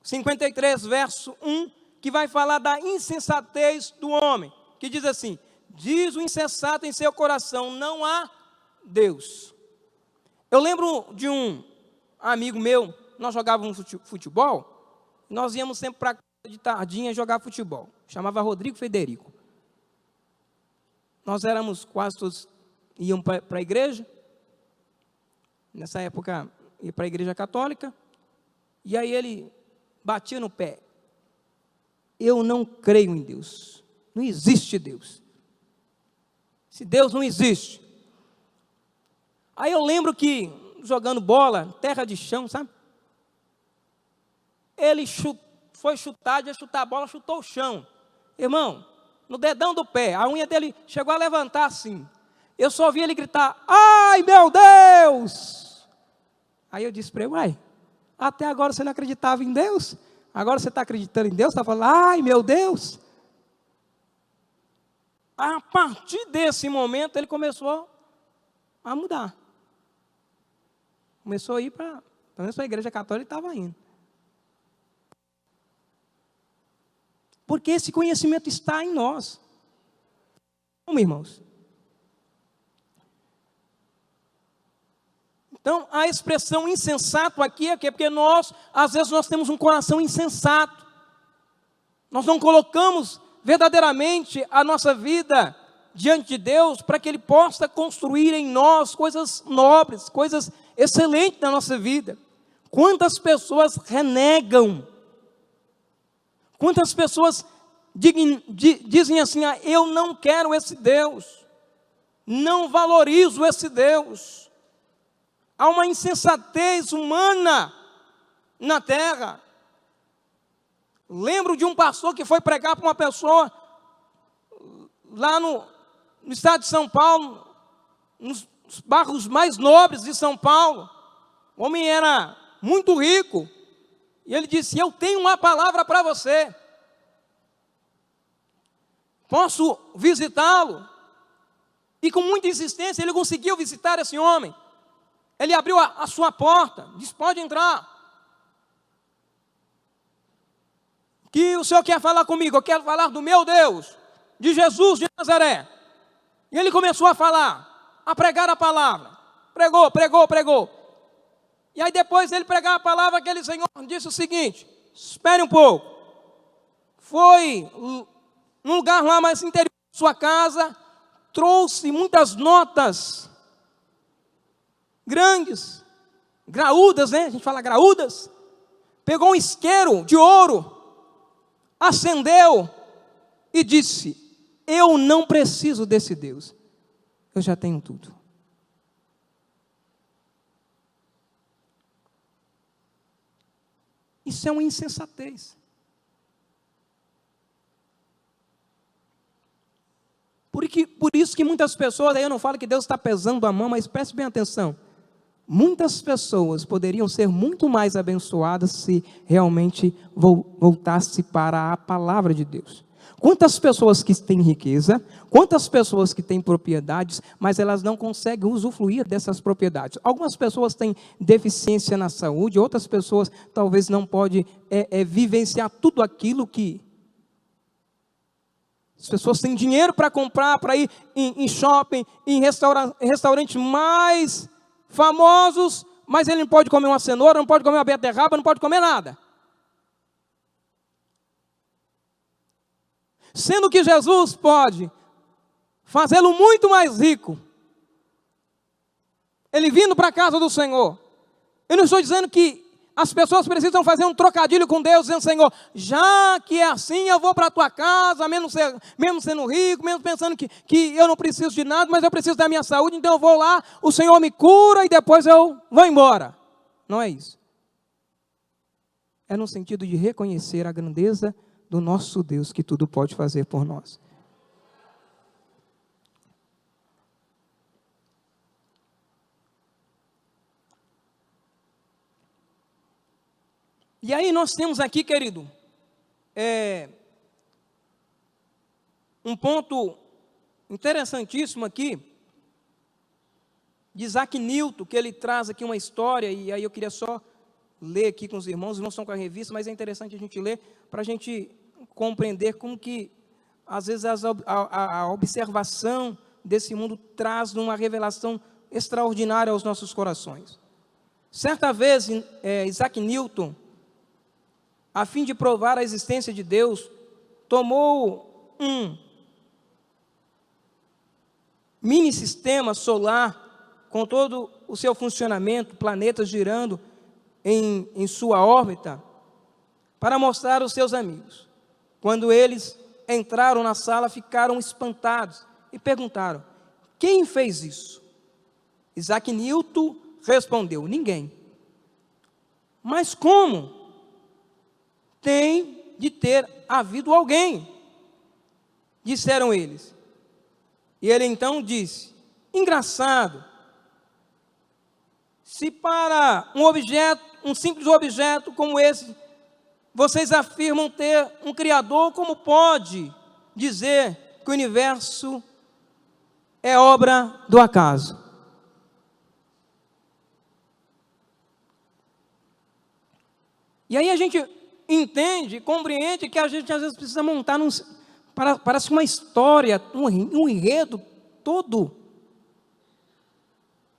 53, verso 1, que vai falar da insensatez do homem, que diz assim: diz o insensato em seu coração, não há Deus. Eu lembro de um amigo meu, nós jogávamos futebol, nós íamos sempre para casa de tardinha jogar futebol, chamava Rodrigo Federico. Nós éramos quase todos, iam para a igreja, nessa época ia para a igreja católica, e aí ele batia no pé: eu não creio em Deus, não existe Deus, se Deus não existe. Aí eu lembro que, jogando bola, terra de chão, sabe? Ele foi chutar, ia chutar a bola, chutou o chão. Irmão, no dedão do pé, a unha dele chegou a levantar assim. Eu só ouvi ele gritar: ai meu Deus! Aí eu disse para ele: uai, até agora você não acreditava em Deus? Agora você está acreditando em Deus? Está falando: ai meu Deus! A partir desse momento ele começou a mudar. Começou a ir para, pelo menos para a igreja católica ele estava indo. Porque esse conhecimento está em nós. Como, irmãos? Então, a expressão insensato aqui é porque nós, às vezes, nós temos um coração insensato. Nós não colocamos verdadeiramente a nossa vida diante de Deus para que Ele possa construir em nós coisas nobres, coisas excelentes na nossa vida. Quantas pessoas renegam? Quantas pessoas dizem assim: ah, eu não quero esse Deus, não valorizo esse Deus. Há uma insensatez humana na terra. Lembro de um pastor que foi pregar para uma pessoa lá no estado de São Paulo, nos bairros mais nobres de São Paulo. O homem era muito rico. E ele disse: eu tenho uma palavra para você. Posso visitá-lo? E com muita insistência ele conseguiu visitar esse homem. Ele abriu a sua porta, disse: pode entrar. Que o senhor quer falar comigo? Eu quero falar do meu Deus, de Jesus de Nazaré. E ele começou a falar, a pregar a palavra. Pregou. E aí depois ele pregar a palavra, aquele senhor disse o seguinte: espere um pouco. Foi num lugar lá mais interior da sua casa, trouxe muitas notas grandes, graúdas, né? A gente fala graúdas. Pegou um isqueiro de ouro, acendeu e disse: eu não preciso desse Deus, eu já tenho tudo. Isso é uma insensatez. Por isso que muitas pessoas, aí eu não falo que Deus está pesando a mão, mas preste bem atenção. Muitas pessoas poderiam ser muito mais abençoadas se realmente voltasse para a palavra de Deus. Quantas pessoas que têm riqueza, quantas pessoas que têm propriedades, mas elas não conseguem usufruir dessas propriedades. Algumas pessoas têm deficiência na saúde, outras pessoas talvez não podem vivenciar tudo aquilo que... As pessoas têm dinheiro para comprar, para ir em shopping, em restaurantes mais famosos, mas ele não pode comer uma cenoura, não pode comer uma beterraba, não pode comer nada. Sendo que Jesus pode fazê-lo muito mais rico. Ele vindo para a casa do Senhor. Eu não estou dizendo que as pessoas precisam fazer um trocadilho com Deus, dizendo: Senhor, já que é assim, eu vou para a tua casa, mesmo sendo rico, mesmo pensando que eu não preciso de nada, mas eu preciso da minha saúde, então eu vou lá, o Senhor me cura e depois eu vou embora. Não é isso. É no sentido de reconhecer a grandeza do nosso Deus, que tudo pode fazer por nós. E aí nós temos aqui, querido, um ponto interessantíssimo aqui, de Isaac Newton, que ele traz aqui uma história, e aí eu queria só ler aqui com os irmãos estão com a revista, mas é interessante a gente ler, para a gente compreender como que, às vezes, a observação desse mundo traz uma revelação extraordinária aos nossos corações. Certa vez, Isaac Newton, a fim de provar a existência de Deus, tomou um mini sistema solar, com todo o seu funcionamento, planetas girando em sua órbita, para mostrar aos seus amigos. Quando eles entraram na sala, ficaram espantados e perguntaram: quem fez isso? Isaac Newton respondeu: ninguém. Mas como? Tem de ter havido alguém, disseram eles. E ele então disse: engraçado, se para um simples objeto como esse, vocês afirmam ter um Criador, como pode dizer que o universo é obra do acaso? E aí a gente entende, compreende que a gente às vezes precisa montar parece uma história, um enredo todo,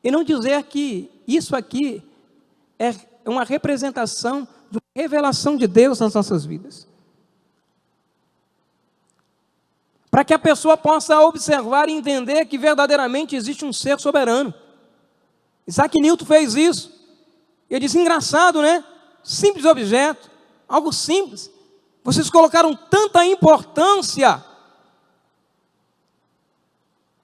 e não dizer que isso aqui é uma representação de uma revelação de Deus nas nossas vidas, para que a pessoa possa observar e entender que verdadeiramente existe um ser soberano. Isaac Newton fez isso. Ele disse: engraçado, né? Simples objeto, algo simples, vocês colocaram tanta importância,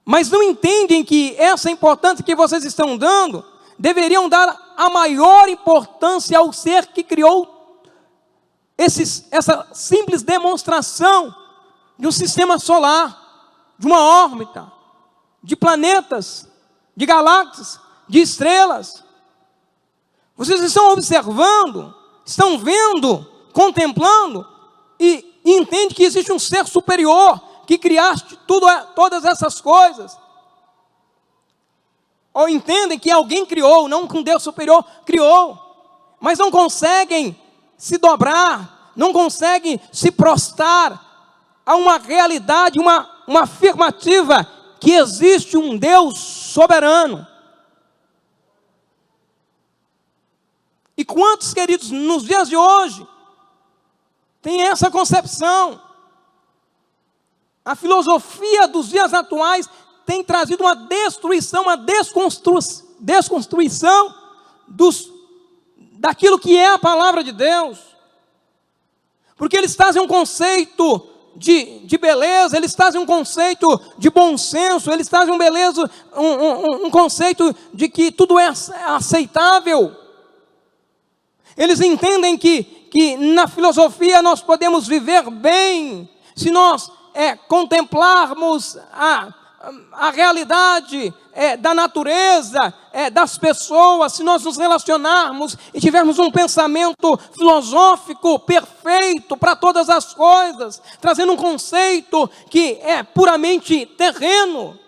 mas não entendem que essa importância que vocês estão dando, deveriam dar a maior importância ao ser que criou essa simples demonstração de um sistema solar, de uma órbita, de planetas, de galáxias, de estrelas. Vocês estão observando, estão vendo, contemplando, e entendem que existe um ser superior, que criaste todas essas coisas. Ou entendem que alguém criou, não que um Deus superior criou, mas não conseguem se dobrar, não conseguem se prostrar a uma realidade, uma afirmativa, que existe um Deus soberano. E quantos, queridos, nos dias de hoje, tem essa concepção? A filosofia dos dias atuais tem trazido uma destruição, uma desconstrução daquilo que é a palavra de Deus. Porque eles trazem um conceito de beleza, eles trazem um conceito de bom senso, eles trazem um conceito de que tudo é aceitável. Eles entendem que na filosofia nós podemos viver bem, se nós contemplarmos a realidade da natureza, das pessoas, se nós nos relacionarmos e tivermos um pensamento filosófico perfeito para todas as coisas, trazendo um conceito que é puramente terreno.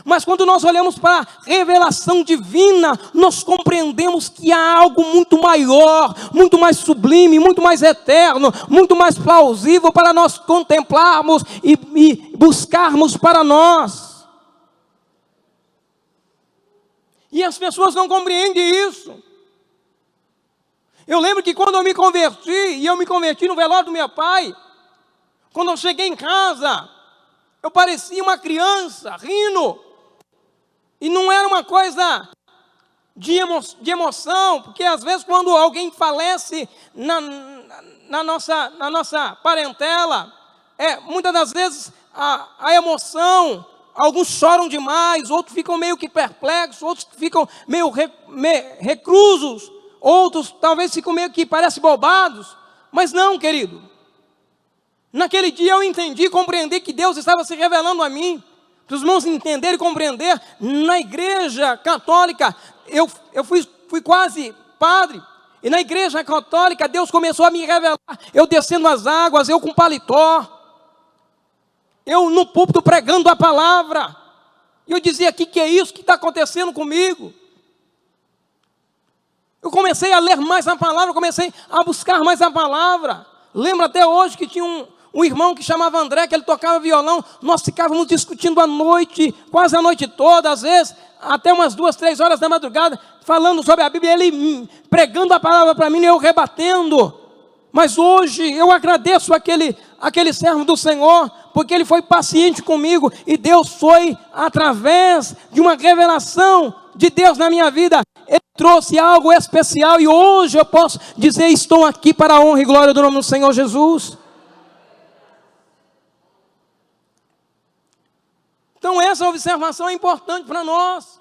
Mas quando nós olhamos para a revelação divina, nós compreendemos que há algo muito maior, muito mais sublime, muito mais eterno, muito mais plausível para nós contemplarmos e buscarmos para nós. E as pessoas não compreendem isso. Eu lembro que quando eu me converti, e eu me converti no velório do meu pai, quando eu cheguei em casa, eu parecia uma criança, rindo. E não era uma coisa de emoção, porque às vezes quando alguém falece na nossa parentela, muitas das vezes a emoção, alguns choram demais, outros ficam meio que perplexos, outros ficam meio reclusos, outros talvez ficam meio que parecem bobados, mas não, querido. Naquele dia eu entendi, compreendi que Deus estava se revelando a mim. Para os irmãos entenderem e compreender, na igreja católica, eu fui quase padre, e na igreja católica Deus começou a me revelar, eu descendo as águas, eu com paletó, eu no púlpito pregando a palavra, E eu dizia: que é isso que está acontecendo comigo? Eu comecei a ler mais a palavra, comecei a buscar mais a palavra. Lembro até hoje que tinha um irmão que chamava André, que ele tocava violão. Nós ficávamos discutindo à noite, quase a noite toda, às vezes até umas 2, 3 horas da madrugada, falando sobre a Bíblia, ele pregando a palavra para mim e eu rebatendo. Mas hoje eu agradeço aquele servo do Senhor, porque ele foi paciente comigo, e Deus foi, através de uma revelação de Deus na minha vida, Ele trouxe algo especial, e hoje eu posso dizer: estou aqui para a honra e glória do nome do Senhor Jesus. Então essa observação é importante para nós.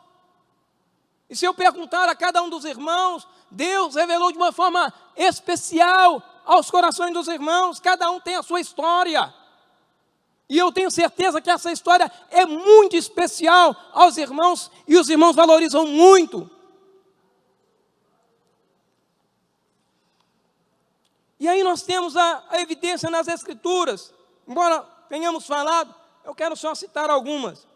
E se eu perguntar a cada um dos irmãos, Deus revelou de uma forma especial aos corações dos irmãos. Cada um tem a sua história. E eu tenho certeza que essa história é muito especial aos irmãos, e os irmãos valorizam muito. E aí nós temos a evidência nas Escrituras. Embora tenhamos falado, eu quero só citar algumas.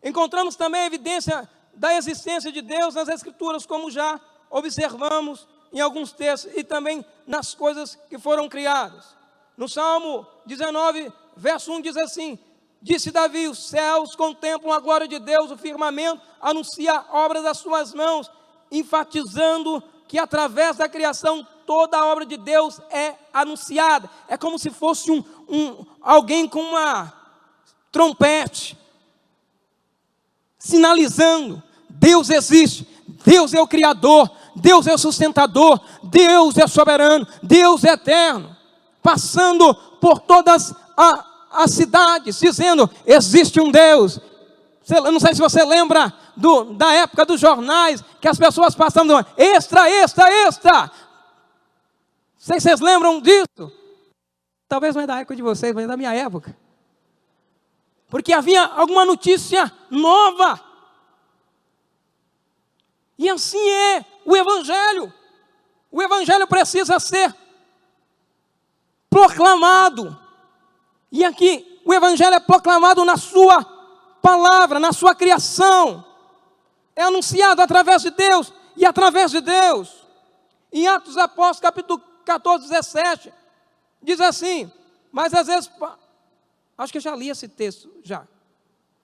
Encontramos também a evidência da existência de Deus nas Escrituras, como já observamos em alguns textos, e também nas coisas que foram criadas. No Salmo 19, verso 1 diz assim: disse Davi: os céus contemplam a glória de Deus, o firmamento anuncia a obra das suas mãos, enfatizando que através da criação toda a obra de Deus é anunciada. É como se fosse alguém com uma trompete, sinalizando: Deus existe, Deus é o Criador, Deus é o sustentador, Deus é soberano, Deus é eterno, passando por todas as cidades, dizendo: existe um Deus. Eu não sei se você lembra da época dos jornais, que as pessoas passavam extra, extra, extra. Não sei se vocês lembram disso. Talvez não é da época de vocês, mas é da minha época. Porque havia alguma notícia nova. E assim é o Evangelho. O Evangelho precisa ser proclamado. E aqui o Evangelho é proclamado na sua palavra, na sua criação. É anunciado através de Deus e através de Deus. Em Atos dos Apóstolos, capítulo 14, 17, diz assim, mas às vezes, acho que eu já li esse texto, já.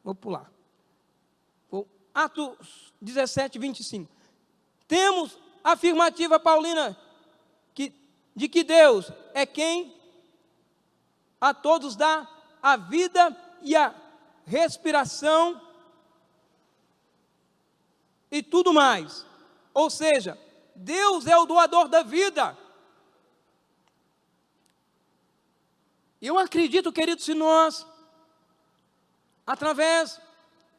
Vou pular. Atos 17, 25. Temos a afirmativa paulina de que Deus é quem a todos dá a vida e a respiração e tudo mais. Ou seja, Deus é o doador da vida. Eu acredito, queridos, se nós, através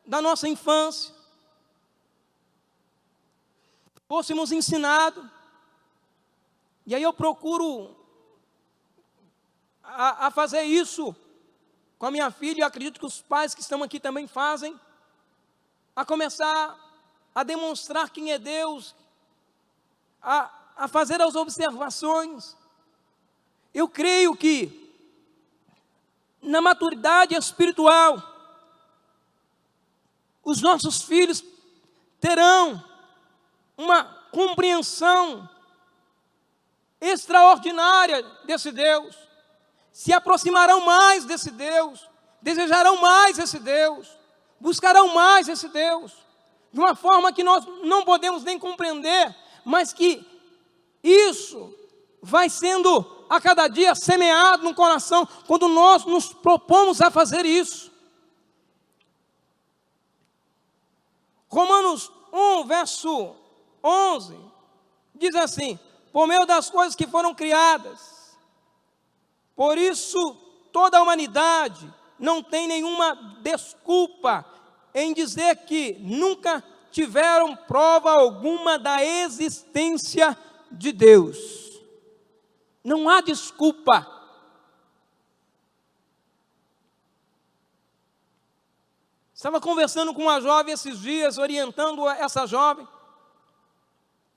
da nossa infância, fôssemos ensinados, e aí eu procuro a fazer isso com a minha filha, e acredito que os pais que estão aqui também fazem, a começar a demonstrar quem é Deus, a fazer as observações. Eu creio que na maturidade espiritual, os nossos filhos terão uma compreensão extraordinária desse Deus, se aproximarão mais desse Deus, desejarão mais esse Deus, buscarão mais esse Deus, de uma forma que nós não podemos nem compreender, mas que isso vai sendo a cada dia semeado no coração, quando nós nos propomos a fazer isso. Romanos 1, verso 11, diz assim: por meio das coisas que foram criadas, por isso toda a humanidade não tem nenhuma desculpa em dizer que nunca tiveram prova alguma da existência de Deus. Não há desculpa. Estava conversando com uma jovem esses dias, orientando essa jovem,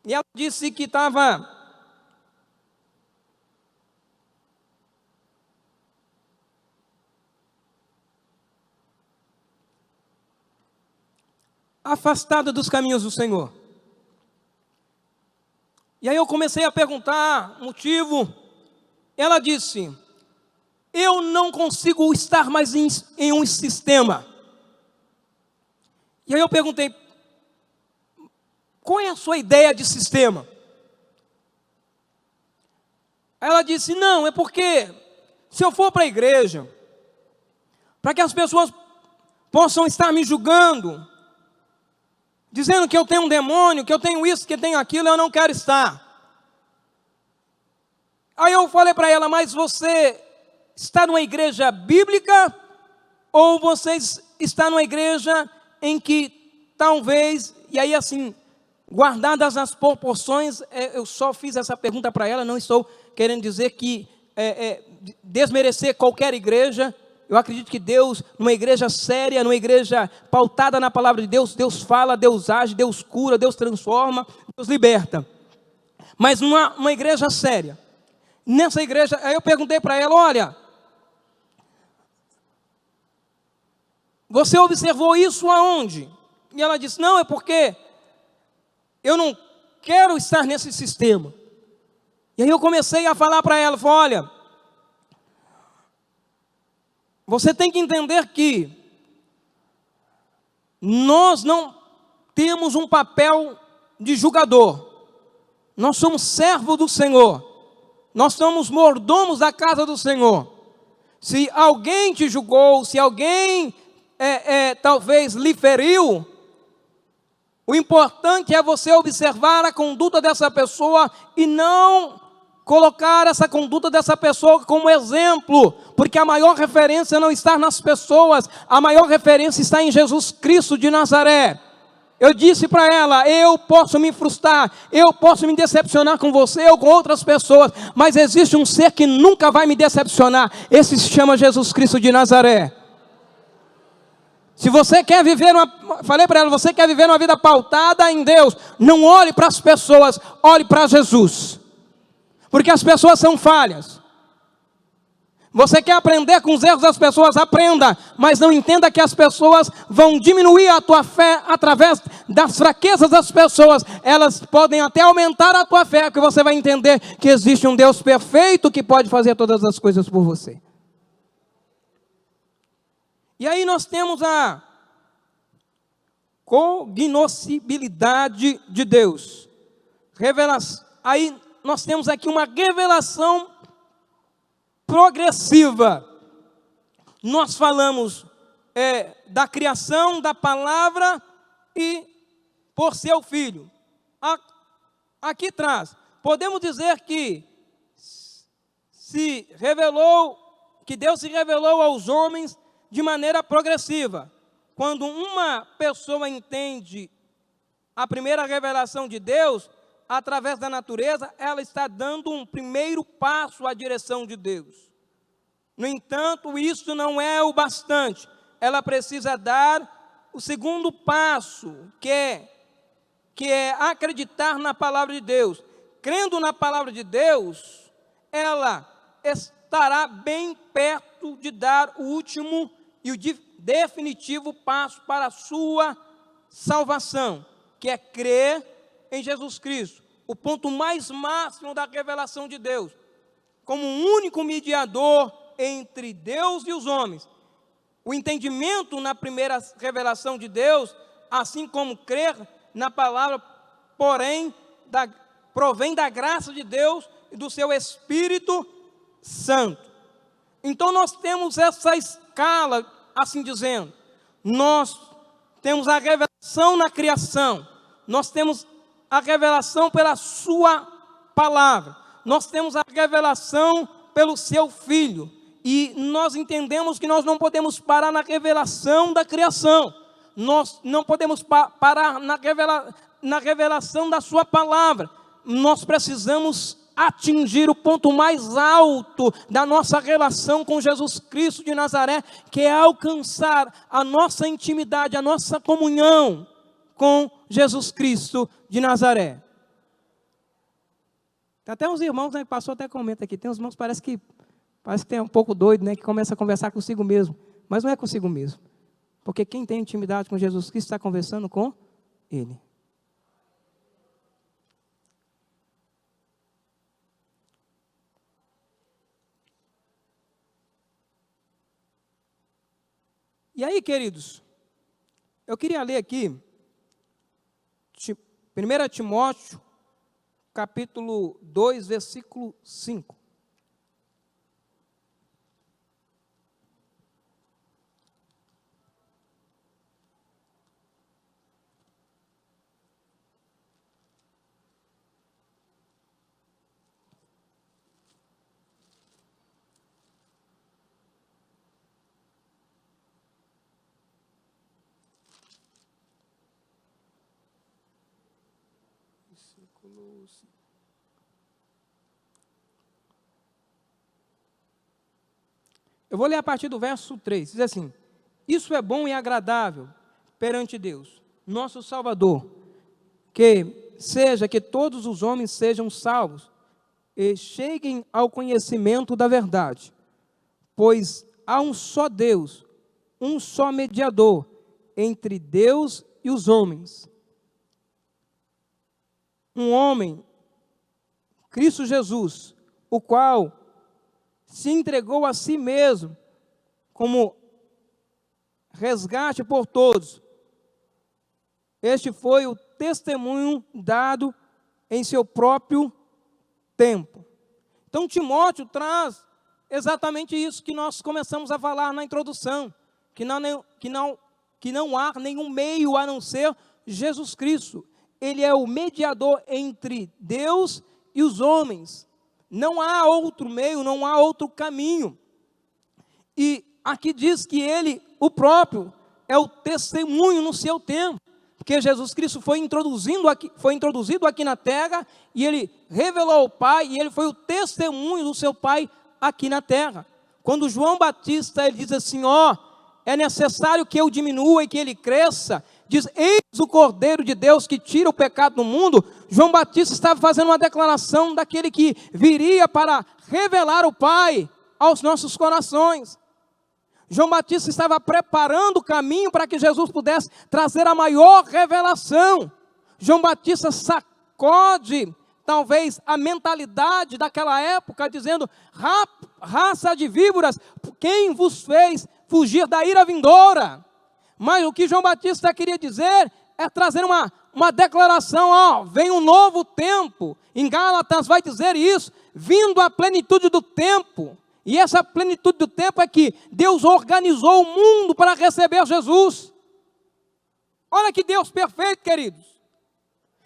e ela disse que estava afastada dos caminhos do Senhor. E aí eu comecei a perguntar o motivo. Ela disse: eu não consigo estar mais em um sistema. E aí eu perguntei: qual é a sua ideia de sistema? Ela disse: não, é porque se eu for para a igreja, para que as pessoas possam estar me julgando, dizendo que eu tenho um demônio, que eu tenho isso, que eu tenho aquilo, eu não quero estar. Aí eu falei para ela: mas você está numa igreja bíblica ou você está numa igreja em que talvez, e aí assim, guardadas as proporções, eu só fiz essa pergunta para ela, não estou querendo dizer que desmerecer qualquer igreja. Eu acredito que Deus, numa igreja séria, numa igreja pautada na palavra de Deus, Deus fala, Deus age, Deus cura, Deus transforma, Deus liberta. Mas numa igreja séria, nessa igreja, aí eu perguntei para ela: olha, você observou isso aonde? E ela disse: não, é porque eu não quero estar nesse sistema. E aí eu comecei a falar para ela: olha, você tem que entender que nós não temos um papel de julgador. Nós somos servos do Senhor. Nós somos mordomos da casa do Senhor. Se alguém te julgou, se alguém talvez lhe feriu, o importante é você observar a conduta dessa pessoa e não colocar essa conduta dessa pessoa como exemplo, porque a maior referência não está nas pessoas, a maior referência está em Jesus Cristo de Nazaré. Eu disse para ela: eu posso me frustrar, eu posso me decepcionar com você ou com outras pessoas, mas existe um ser que nunca vai me decepcionar, esse se chama Jesus Cristo de Nazaré. Se você quer viver falei para ela, você quer viver uma vida pautada em Deus, não olhe para as pessoas, olhe para Jesus. Porque as pessoas são falhas. Você quer aprender com os erros das pessoas? Aprenda, mas não entenda que as pessoas vão diminuir a tua fé através das fraquezas das pessoas. Elas podem até aumentar a tua fé, porque você vai entender que existe um Deus perfeito que pode fazer todas as coisas por você. E aí nós temos a cognoscibilidade de Deus. Aí nós temos aqui uma revelação progressiva. Nós falamos da criação, da palavra e por seu Filho. Aqui traz, podemos dizer que Deus se revelou aos homens de maneira progressiva. Quando uma pessoa entende a primeira revelação de Deus, através da natureza, ela está dando um primeiro passo à direção de Deus. No entanto, isso não é o bastante. Ela precisa dar o segundo passo, que é acreditar na palavra de Deus. Crendo na palavra de Deus, ela estará bem perto de dar o último e o definitivo passo para a sua salvação, que é crer em Jesus Cristo, o ponto mais máximo da revelação de Deus, como um único mediador entre Deus e os homens. O entendimento na primeira revelação de Deus, assim como crer na palavra, porém, provém da graça de Deus e do seu Espírito Santo. Então nós temos essa escala, assim dizendo, nós temos a revelação na criação, nós temos a revelação pela sua palavra, nós temos a revelação pelo seu Filho, e nós entendemos que nós não podemos parar na revelação da criação, nós não podemos parar na revelação da sua palavra, nós precisamos atingir o ponto mais alto da nossa relação com Jesus Cristo de Nazaré, que é alcançar a nossa intimidade, a nossa comunhão com Jesus Cristo de Nazaré. Tem até uns irmãos, né, que passou até comenta aqui, tem uns irmãos que parece que tem um pouco doido, né, que começa a conversar consigo mesmo, mas não é consigo mesmo. Porque quem tem intimidade com Jesus Cristo está conversando com Ele. E aí, queridos, eu queria ler aqui 1 Timóteo, capítulo 2, versículo 5. Eu vou ler a partir do verso 3, diz assim: isso é bom e agradável perante Deus, nosso Salvador, que todos os homens sejam salvos e cheguem ao conhecimento da verdade, pois há um só Deus, um só mediador entre Deus e os homens, um homem, Cristo Jesus, o qual se entregou a si mesmo como resgate por todos. Este foi o testemunho dado em seu próprio tempo. Então Timóteo traz exatamente isso que nós começamos a falar na introdução, que não há nenhum meio a não ser Jesus Cristo. Ele é o mediador entre Deus e os homens. Não há outro meio, não há outro caminho. E aqui diz que ele, o próprio, é o testemunho no seu tempo. Porque Jesus Cristo foi introduzido aqui na terra, e ele revelou ao Pai, e ele foi o testemunho do seu Pai aqui na terra. Quando João Batista ele diz assim: é necessário que eu diminua e que ele cresça, diz: eis o Cordeiro de Deus que tira o pecado do mundo. João Batista estava fazendo uma declaração daquele que viria para revelar o Pai aos nossos corações. João Batista estava preparando o caminho para que Jesus pudesse trazer a maior revelação. João Batista sacode, talvez, a mentalidade daquela época, dizendo: raça de víboras, quem vos fez fugir da ira vindoura? Mas o que João Batista queria dizer é trazer uma declaração: vem um novo tempo. Em Gálatas vai dizer isso: vindo a plenitude do tempo. E essa plenitude do tempo é que Deus organizou o mundo para receber Jesus. Olha que Deus perfeito, queridos.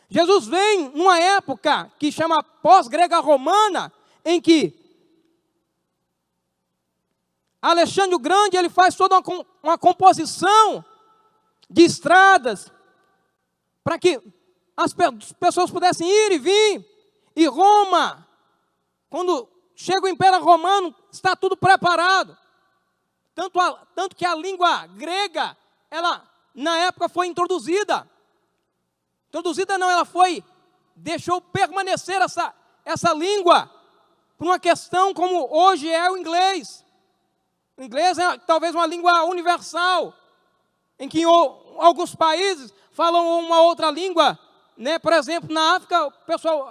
Jesus vem numa época que chama pós-grega romana, em que Alexandre o Grande ele faz toda uma composição de estradas para que as pessoas pudessem ir e vir. E Roma, quando chega o Império Romano, está tudo preparado. Tanto que a língua grega, ela na época foi introduzida. Introduzida não, ela deixou permanecer essa língua, por uma questão como hoje é o inglês. O inglês é talvez uma língua universal, em que alguns países falam uma outra língua, né? Por exemplo, na África,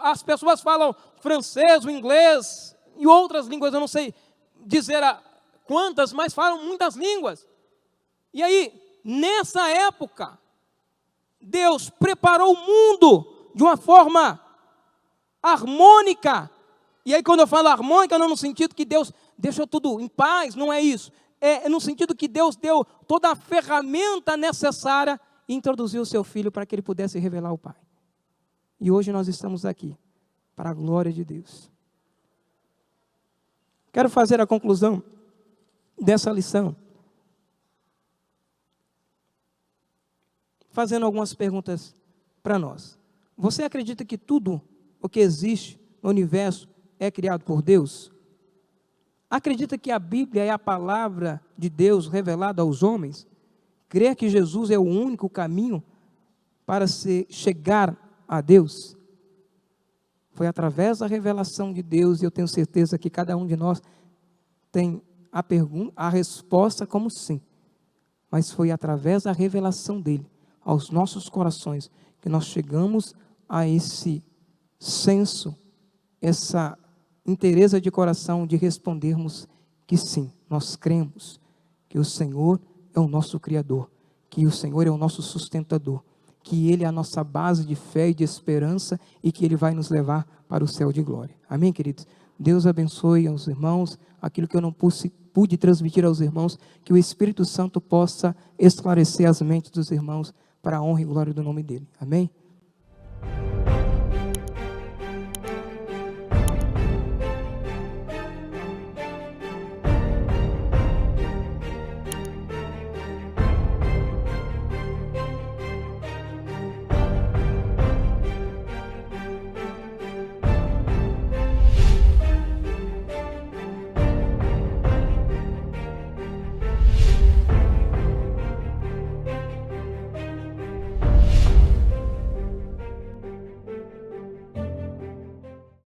as pessoas falam francês, o inglês e outras línguas, eu não sei dizer quantas, mas falam muitas línguas. E aí, nessa época, Deus preparou o mundo de uma forma harmônica. E aí, quando eu falo harmônica, não no sentido que Deus deixou tudo em paz, não é isso. É no sentido que Deus deu toda a ferramenta necessária e introduziu o seu Filho para que ele pudesse revelar o Pai. E hoje nós estamos aqui, para a glória de Deus. Quero fazer a conclusão dessa lição, fazendo algumas perguntas para nós. Você acredita que tudo o que existe no universo é criado por Deus? Acredita que a Bíblia é a palavra de Deus revelada aos homens? Crê que Jesus é o único caminho para se chegar a Deus? Foi através da revelação de Deus, e eu tenho certeza que cada um de nós tem a resposta como sim. mas foi através da revelação dele aos nossos corações que nós chegamos a esse senso, essa inteireza de coração de respondermos que sim, nós cremos que o Senhor é o nosso Criador, que o Senhor é o nosso sustentador, que Ele é a nossa base de fé e de esperança e que Ele vai nos levar para o céu de glória. Amém, queridos? Deus abençoe aos irmãos, aquilo que eu não pude transmitir aos irmãos, que o Espírito Santo possa esclarecer as mentes dos irmãos para a honra e glória do nome dEle. Amém?